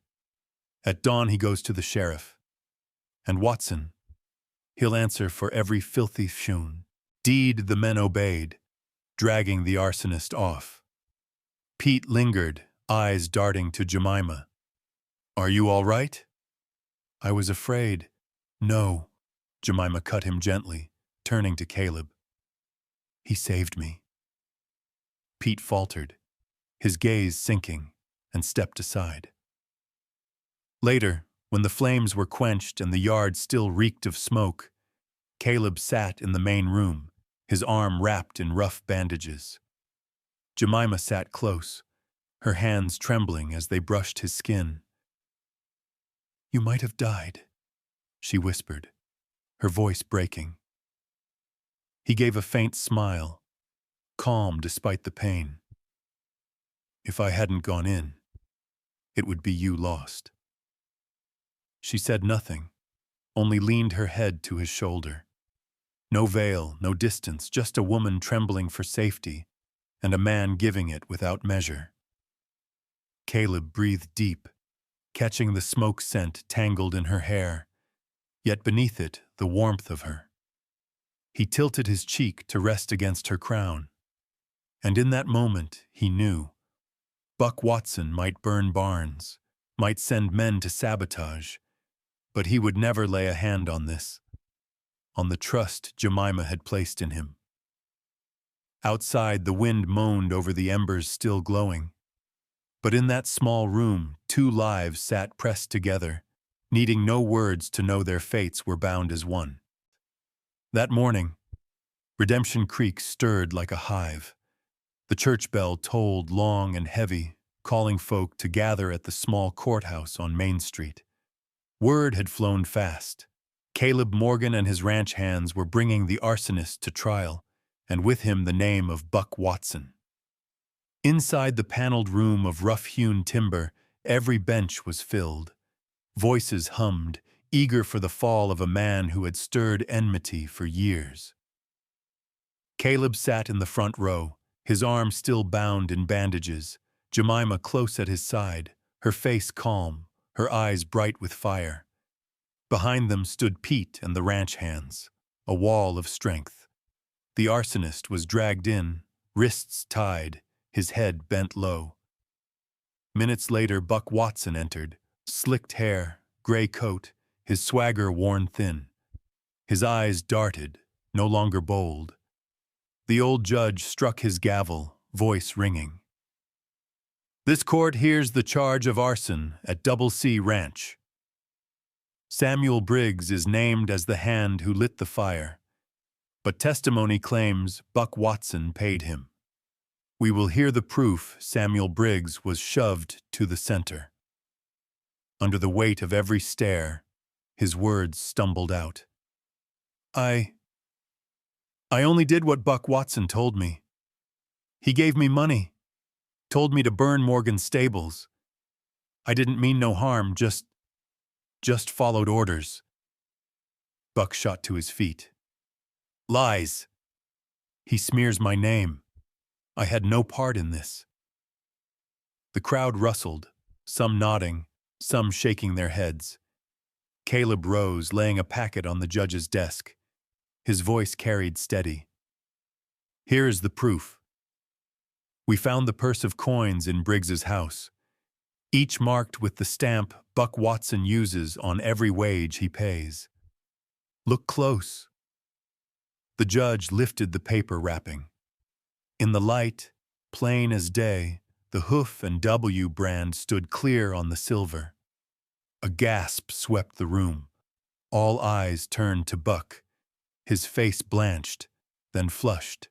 At dawn he goes to the sheriff. And Watson, he'll answer for every filthy shoon." Deed the men obeyed, dragging the arsonist off. Pete lingered, eyes darting to Jemima. "Are you all right?" "I was afraid." "No." Jemima cut him gently, turning to Caleb. "He saved me." Pete faltered, his gaze sinking, and stepped aside. Later, when the flames were quenched and the yard still reeked of smoke, Caleb sat in the main room, his arm wrapped in rough bandages. Jemima sat close, her hands trembling as they brushed his skin. "You might have died," she whispered, her voice breaking. He gave a faint smile, calm despite the pain. "If I hadn't gone in, it would be you lost." She said nothing, only leaned her head to his shoulder. No veil, no distance, just a woman trembling for safety, and a man giving it without measure. Caleb breathed deep, catching the smoke scent tangled in her hair, yet beneath it the warmth of her. He tilted his cheek to rest against her crown, and in that moment he knew. Buck Watson might burn barns, might send men to sabotage, but he would never lay a hand on this, on the trust Jemima had placed in him. Outside, the wind moaned over the embers still glowing. But in that small room, two lives sat pressed together, needing no words to know their fates were bound as one. That morning, Redemption Creek stirred like a hive. The church bell tolled long and heavy, calling folk to gather at the small courthouse on Main Street. Word had flown fast. Caleb Morgan and his ranch hands were bringing the arsonist to trial, and with him the name of Buck Watson. Inside the paneled room of rough-hewn timber, every bench was filled. Voices hummed, eager for the fall of a man who had stirred enmity for years. Caleb sat in the front row, his arm still bound in bandages, Jemima close at his side, her face calm, her eyes bright with fire. Behind them stood Pete and the ranch hands, a wall of strength. The arsonist was dragged in, wrists tied, his head bent low. Minutes later, Buck Watson entered, slicked hair, gray coat, his swagger worn thin. His eyes darted, no longer bold. The old judge struck his gavel, voice ringing. "This court hears the charge of arson at Double C Ranch. Samuel Briggs is named as the hand who lit the fire, but testimony claims Buck Watson paid him. We will hear the proof Samuel Briggs was shoved to the center." Under the weight of every stare, his words stumbled out. I only did what Buck Watson told me. He gave me money, told me to burn Morgan's stables. I didn't mean no harm, just followed orders. Buck shot to his feet. Lies. He smears my name. I had no part in this. The crowd rustled, some nodding, some shaking their heads. Caleb rose, laying a packet on the judge's desk. His voice carried steady. Here is the proof. We found the purse of coins in Briggs's house, each marked with the stamp Buck Watson uses on every wage he pays. Look close. The judge lifted the paper wrapping. In the light, plain as day, the hoof and W brand stood clear on the silver. A gasp swept the room. All eyes turned to Buck. His face blanched, then flushed.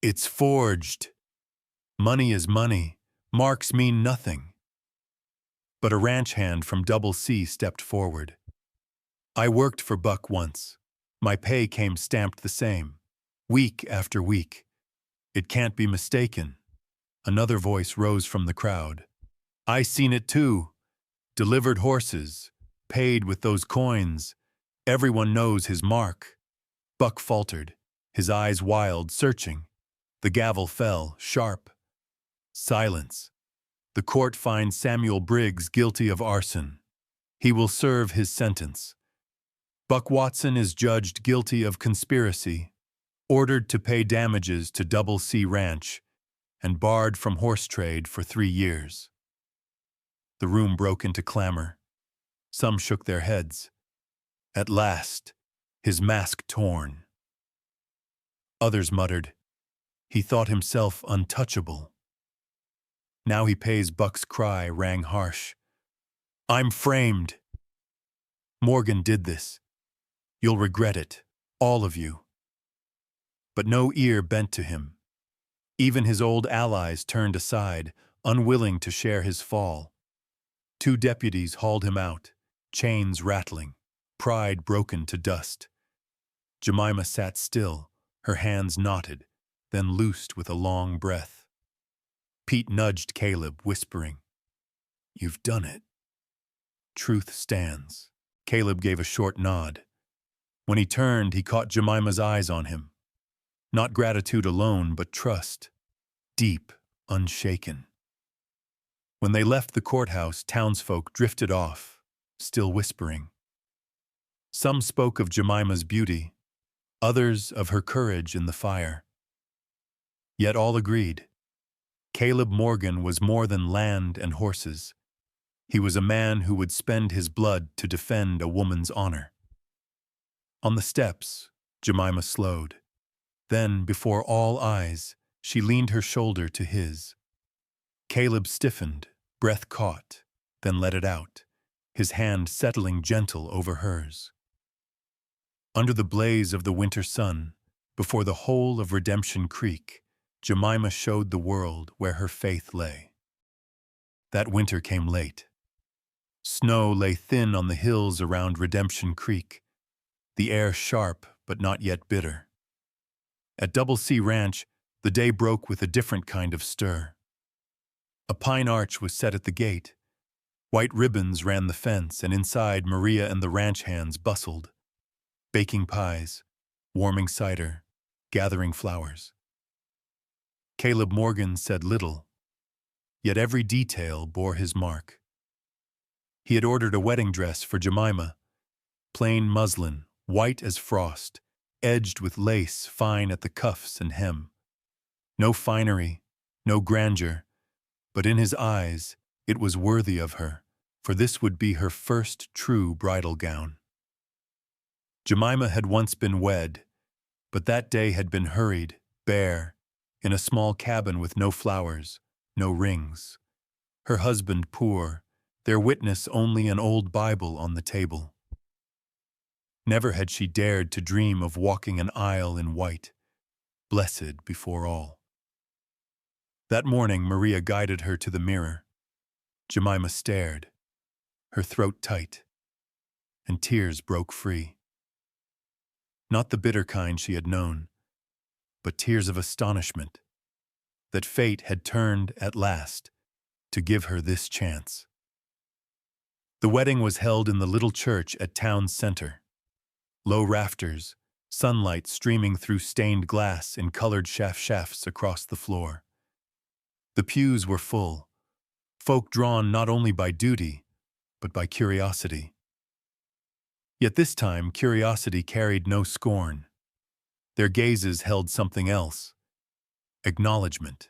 It's forged. Money is money. Marks mean nothing. But a ranch hand from Double C stepped forward. I worked for Buck once. My pay came stamped the same, week after week. It can't be mistaken. Another voice rose from the crowd. I seen it too. Delivered horses, paid with those coins. Everyone knows his mark. Buck faltered, his eyes wild, searching. The gavel fell, sharp. Silence. The court finds Samuel Briggs guilty of arson. He will serve his sentence. Buck Watson is judged guilty of conspiracy, ordered to pay damages to Double C Ranch, and barred from horse trade for 3 years. The room broke into clamor. Some shook their heads. At last, his mask torn. Others muttered, he thought himself untouchable. Now he pays. Buck's cry rang harsh. I'm framed. Morgan did this. You'll regret it, all of you. But no ear bent to him. Even his old allies turned aside, unwilling to share his fall. 2 deputies hauled him out, chains rattling, pride broken to dust. Jemima sat still, her hands knotted, then loosed with a long breath. Pete nudged Caleb, whispering, You've done it. Truth stands. Caleb gave a short nod. When he turned, he caught Jemima's eyes on him. Not gratitude alone, but trust. Deep, unshaken. When they left the courthouse, townsfolk drifted off, still whispering. Some spoke of Jemima's beauty, others of her courage in the fire. Yet all agreed. Caleb Morgan was more than land and horses. He was a man who would spend his blood to defend a woman's honor. On the steps, Jemima slowed. Then, before all eyes, she leaned her shoulder to his. Caleb stiffened, breath caught, then let it out, his hand settling gentle over hers. Under the blaze of the winter sun, before the whole of Redemption Creek, Jemima showed the world where her faith lay. That winter came late. Snow lay thin on the hills around Redemption Creek, the air sharp but not yet bitter. At Double C Ranch, the day broke with a different kind of stir. A pine arch was set at the gate. White ribbons ran the fence, and inside Maria and the ranch hands bustled, baking pies, warming cider, gathering flowers. Caleb Morgan said little, yet every detail bore his mark. He had ordered a wedding dress for Jemima, plain muslin, white as frost, edged with lace fine at the cuffs and hem. No finery, no grandeur, but in his eyes it was worthy of her, for this would be her first true bridal gown. Jemima had once been wed, but that day had been hurried, bare, in a small cabin with no flowers, no rings. Her husband poor, their witness only an old Bible on the table. Never had she dared to dream of walking an aisle in white, blessed before all. That morning Maria guided her to the mirror. Jemima stared, her throat tight, and tears broke free. Not the bitter kind she had known, but tears of astonishment that fate had turned at last to give her this chance. The wedding was held in the little church at town's center. Low rafters, sunlight streaming through stained glass in colored shafts across the floor. The pews were full, folk drawn not only by duty, but by curiosity. Yet this time curiosity carried no scorn. Their gazes held something else: acknowledgement.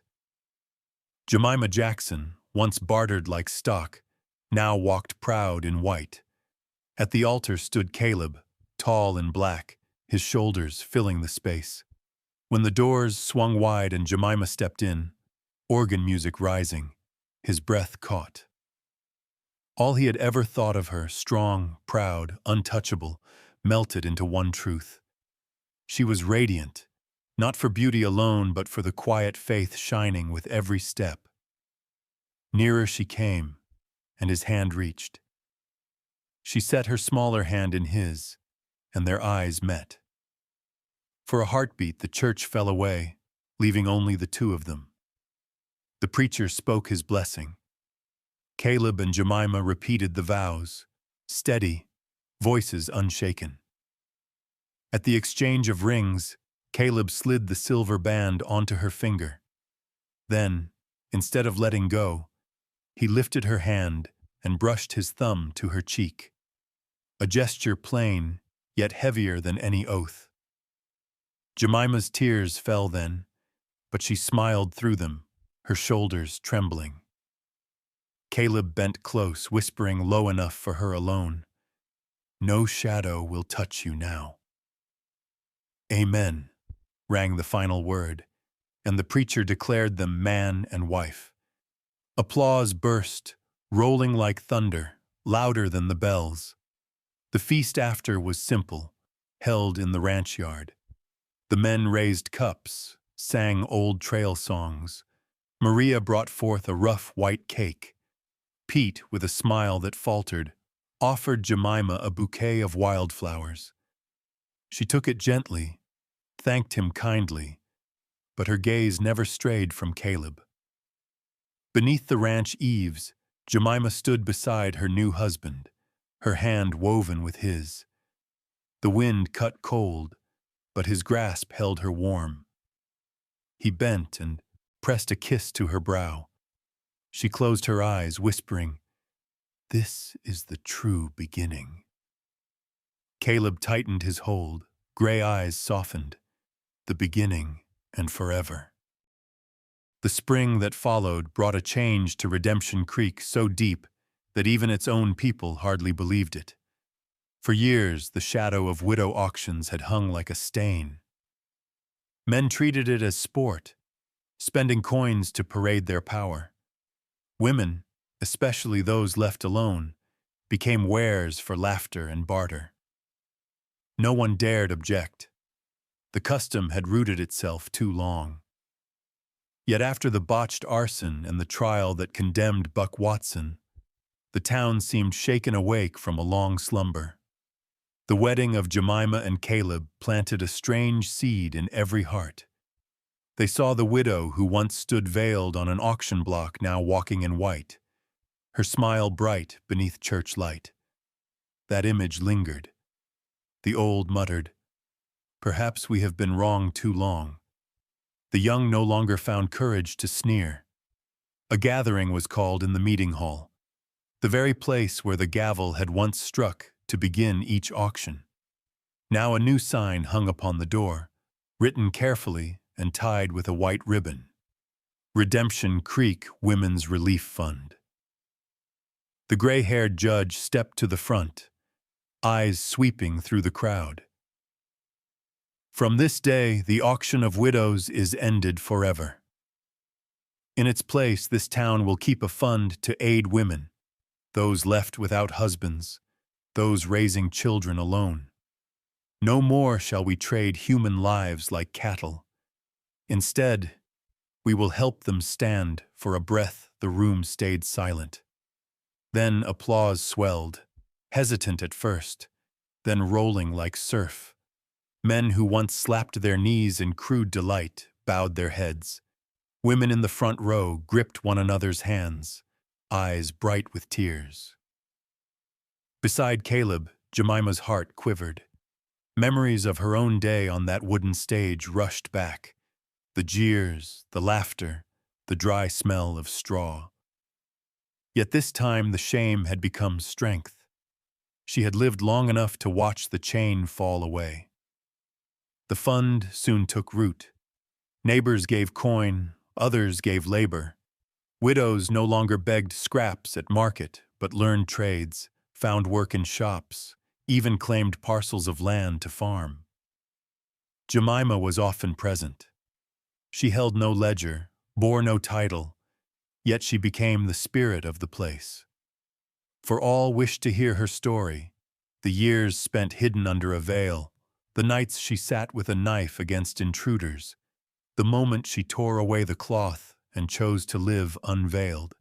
Jemima Jackson, once bartered like stock, now walked proud in white. At the altar stood Caleb, tall and black, his shoulders filling the space. When the doors swung wide and Jemima stepped in, organ music rising, his breath caught. All he had ever thought of her, strong, proud, untouchable, melted into one truth. She was radiant, not for beauty alone, but for the quiet faith shining with every step. Nearer she came, and his hand reached. She set her smaller hand in his, and their eyes met. For a heartbeat, the church fell away, leaving only the two of them. The preacher spoke his blessing. Caleb and Jemima repeated the vows, steady, voices unshaken. At the exchange of rings, Caleb slid the silver band onto her finger. Then, instead of letting go, he lifted her hand and brushed his thumb to her cheek. A gesture plain, yet heavier than any oath. Jemima's tears fell then, but she smiled through them, her shoulders trembling. Caleb bent close, whispering low enough for her alone. "No shadow will touch you now." "Amen," rang the final word, and the preacher declared them man and wife. Applause burst, rolling like thunder, louder than the bells. The feast after was simple, held in the ranch yard. The men raised cups, sang old trail songs. Maria brought forth a rough white cake. Pete, with a smile that faltered, offered Jemima a bouquet of wildflowers. She took it gently, thanked him kindly, but her gaze never strayed from Caleb. Beneath the ranch eaves, Jemima stood beside her new husband, her hand woven with his. The wind cut cold, but his grasp held her warm. He bent and pressed a kiss to her brow. She closed her eyes, whispering, "This is the true beginning." Caleb tightened his hold, gray eyes softened. The beginning and forever. The spring that followed brought a change to Redemption Creek so deep that even its own people hardly believed it. For years, the shadow of widow auctions had hung like a stain. Men treated it as sport, spending coins to parade their power. Women, especially those left alone, became wares for laughter and barter. No one dared object. The custom had rooted itself too long. Yet after the botched arson and the trial that condemned Buck Watson, the town seemed shaken awake from a long slumber. The wedding of Jemima and Caleb planted a strange seed in every heart. They saw the widow who once stood veiled on an auction block now walking in white, her smile bright beneath church light. That image lingered. The old muttered, "Perhaps we have been wrong too long." The young no longer found courage to sneer. A gathering was called in the meeting hall, the very place where the gavel had once struck to begin each auction. Now a new sign hung upon the door, written carefully and tied with a white ribbon. Redemption Creek Women's Relief Fund. The gray-haired judge stepped to the front, eyes sweeping through the crowd. From this day, the auction of widows is ended forever. In its place, this town will keep a fund to aid women, those left without husbands, those raising children alone. No more shall we trade human lives like cattle. Instead, we will help them stand. For a breath, the room stayed silent. Then applause swelled, hesitant at first, then rolling like surf. Men who once slapped their knees in crude delight bowed their heads. Women in the front row gripped one another's hands, eyes bright with tears. Beside Caleb, Jemima's heart quivered. Memories of her own day on that wooden stage rushed back. The jeers, the laughter, the dry smell of straw. Yet this time the shame had become strength. She had lived long enough to watch the chain fall away. The fund soon took root. Neighbors gave coin, others gave labor. Widows no longer begged scraps at market, but learned trades, found work in shops, even claimed parcels of land to farm. Jemima was often present. She held no ledger, bore no title, yet she became the spirit of the place. For all wished to hear her story, the years spent hidden under a veil, the nights she sat with a knife against intruders, the moment she tore away the cloth and chose to live unveiled.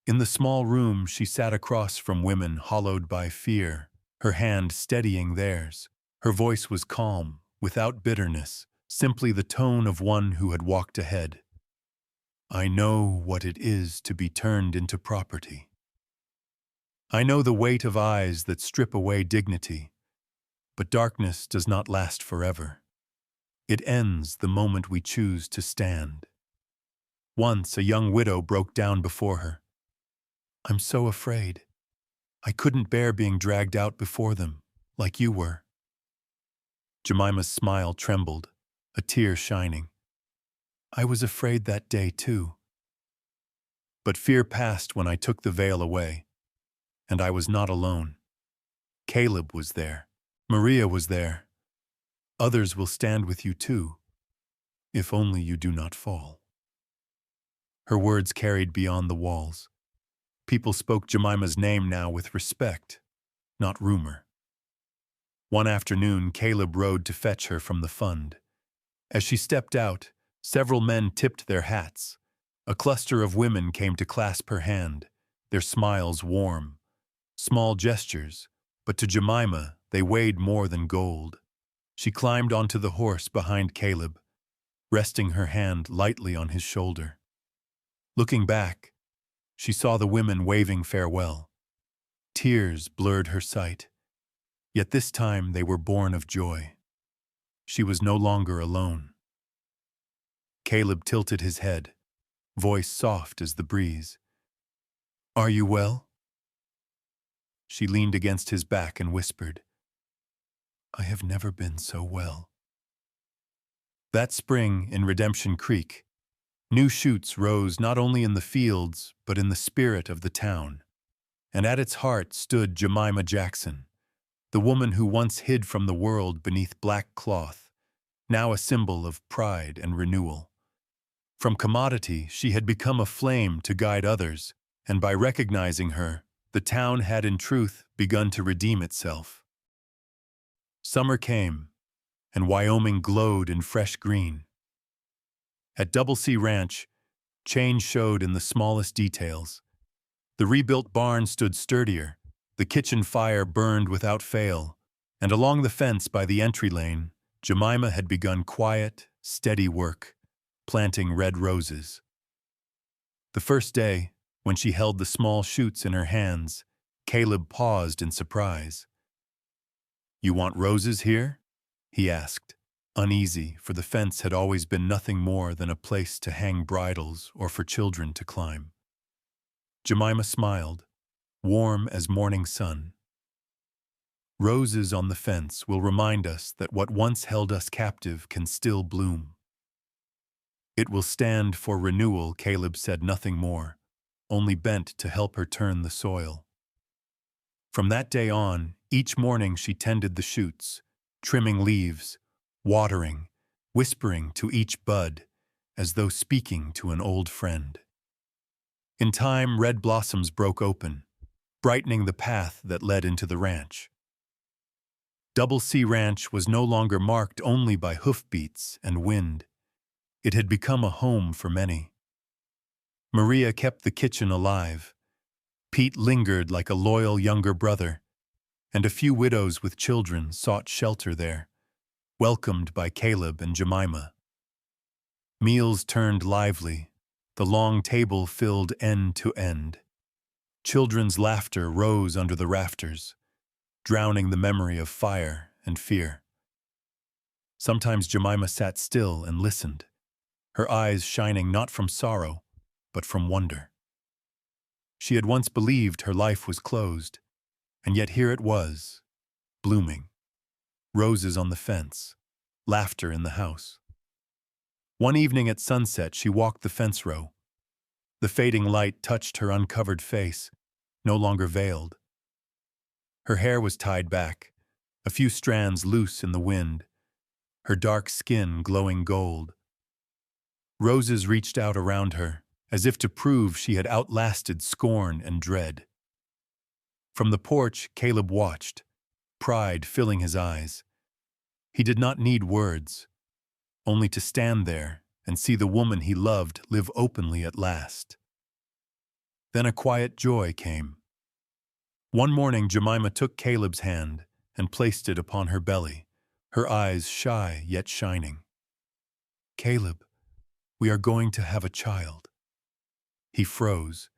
In the small room she sat across from women hollowed by fear, her hand steadying theirs. Her voice was calm, without bitterness, simply the tone of one who had walked ahead. "I know what it is to be turned into property. I know the weight of eyes that strip away dignity, but darkness does not last forever. It ends the moment we choose to stand." Once a young widow broke down before her. "I'm so afraid. I couldn't bear being dragged out before them, like you were." Jemima's smile trembled, a tear shining. "I was afraid that day too. But fear passed when I took the veil away, and I was not alone. Caleb was there. Maria was there. Others will stand with you too, if only you do not fall." Her words carried beyond the walls. People spoke Jemima's name now with respect, not rumor. One afternoon, Caleb rode to fetch her from the fund. As she stepped out, several men tipped their hats. A cluster of women came to clasp her hand, their smiles warm. Small gestures, but to Jemima they weighed more than gold. She climbed onto the horse behind Caleb, resting her hand lightly on his shoulder. Looking back, she saw the women waving farewell. Tears blurred her sight, yet this time they were born of joy. She was no longer alone. Caleb tilted his head, voice soft as the breeze. "Are you well?" She leaned against his back and whispered, "I have never been so well." That spring in Redemption Creek, new shoots rose not only in the fields, but in the spirit of the town. And at its heart stood Jemima Jackson, the woman who once hid from the world beneath black cloth, now a symbol of pride and renewal. From commodity, she had become a flame to guide others, and by recognizing her, the town had in truth begun to redeem itself. Summer came, and Wyoming glowed in fresh green. At Double C Ranch, change showed in the smallest details. The rebuilt barn stood sturdier, the kitchen fire burned without fail, and along the fence by the entry lane, Jemima had begun quiet, steady work, planting red roses. The first day, when she held the small shoots in her hands, Caleb paused in surprise. "You want roses here?" he asked, uneasy, for the fence had always been nothing more than a place to hang bridles or for children to climb. Jemima smiled, warm as morning sun. "Roses on the fence will remind us that what once held us captive can still bloom." "It will stand for renewal," Caleb said nothing more, only bent to help her turn the soil. From that day on, each morning she tended the shoots, trimming leaves, watering, whispering to each bud, as though speaking to an old friend. In time, red blossoms broke open, brightening the path that led into the ranch. Double C Ranch was no longer marked only by hoofbeats and wind. It had become a home for many. Maria kept the kitchen alive. Pete lingered like a loyal younger brother, and a few widows with children sought shelter there, welcomed by Caleb and Jemima. Meals turned lively, the long table filled end to end. Children's laughter rose under the rafters, drowning the memory of fire and fear. Sometimes Jemima sat still and listened, her eyes shining not from sorrow, but from wonder. She had once believed her life was closed, and yet here it was, blooming. Roses on the fence, laughter in the house. One evening at sunset, she walked the fence row. The fading light touched her uncovered face, no longer veiled. Her hair was tied back, a few strands loose in the wind, her dark skin glowing gold. Roses reached out around her, as if to prove she had outlasted scorn and dread. From the porch, Caleb watched, pride filling his eyes. He did not need words, only to stand there and see the woman he loved live openly at last. Then a quiet joy came. One morning, Jemima took Caleb's hand and placed it upon her belly, her eyes shy yet shining. "Caleb, we are going to have a child." He froze,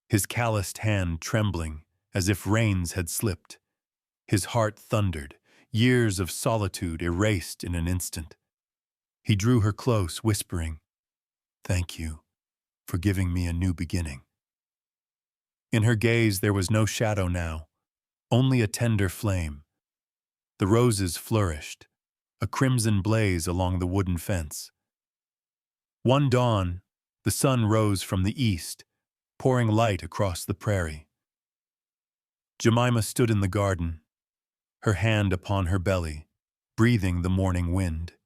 his calloused hand trembling as if reins had slipped. His heart thundered, years of solitude erased in an instant. He drew her close, whispering, "Thank you for giving me a new beginning." In her gaze there was no shadow now, only a tender flame. The roses flourished, a crimson blaze along the wooden fence. One dawn, the sun rose from the east, pouring light across the prairie. Jemima stood in the garden, her hand upon her belly, breathing the morning wind.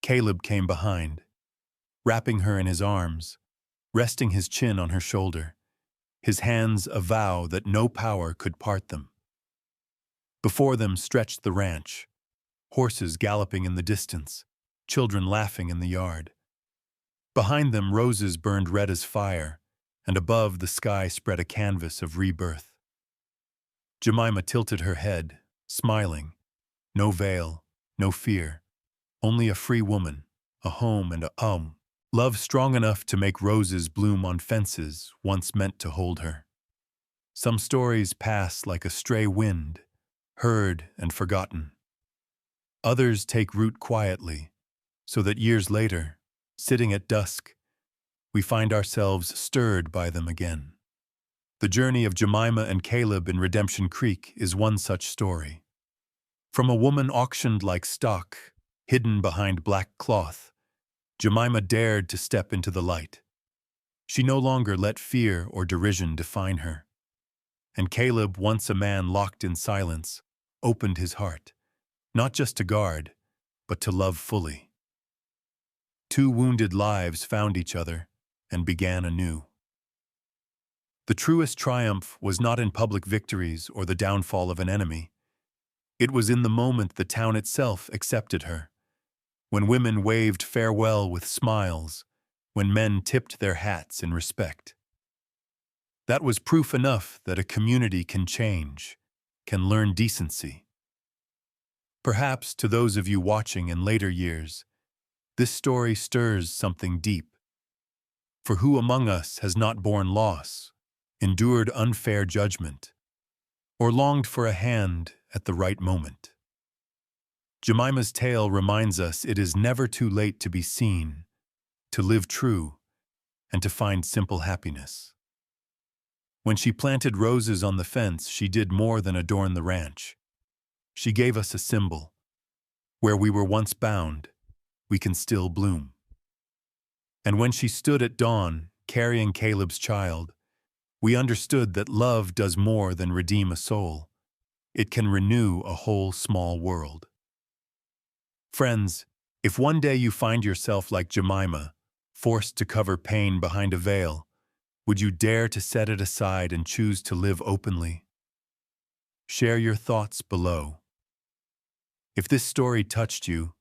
Caleb came behind, wrapping her in his arms, resting his chin on her shoulder, his hands a vow that no power could part them. Before them stretched the ranch, horses galloping in the distance, children laughing in the yard. Behind them roses burned red as fire, and above the sky spread a canvas of rebirth. Jemima tilted her head, smiling. No veil, no fear, only a free woman, a home and a love strong enough to make roses bloom on fences once meant to hold her. Some stories pass like a stray wind, heard and forgotten. Others take root quietly, so that years later, sitting at dusk, we find ourselves stirred by them again. The journey of Jemima and Caleb in Redemption Creek is one such story. From a woman auctioned like stock, hidden behind black cloth, Jemima dared to step into the light. She no longer let fear or derision define her. And Caleb, once a man locked in silence, opened his heart, not just to guard, but to love fully. Two wounded lives found each other and began anew. The truest triumph was not in public victories or the downfall of an enemy. It was in the moment the town itself accepted her. when women waved farewell with smiles, when men tipped their hats in respect. That was proof enough that a community can change, can learn decency. Perhaps to those of you watching in later years, this story stirs something deep. For who among us has not borne loss, endured unfair judgment, or longed for a hand at the right moment? Jemima's tale reminds us it is never too late to be seen, to live true, and to find simple happiness. When she planted roses on the fence, she did more than adorn the ranch. She gave us a symbol. Where we were once bound, we can still bloom. And when she stood at dawn, carrying Caleb's child, we understood that love does more than redeem a soul. It can renew a whole small world. Friends, if one day you find yourself like Jemima, forced to cover pain behind a veil, would you dare to set it aside and choose to live openly? Share your thoughts below. If this story touched you,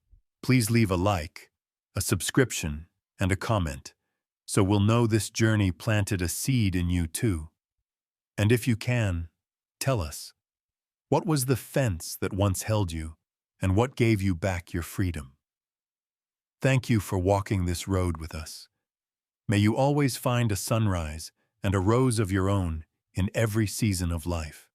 please leave a like, a subscription, and a comment, so we'll know this journey planted a seed in you too. And if you can, tell us, what was the fence that once held you, and what gave you back your freedom? Thank you for walking this road with us. May you always find a sunrise and a rose of your own in every season of life.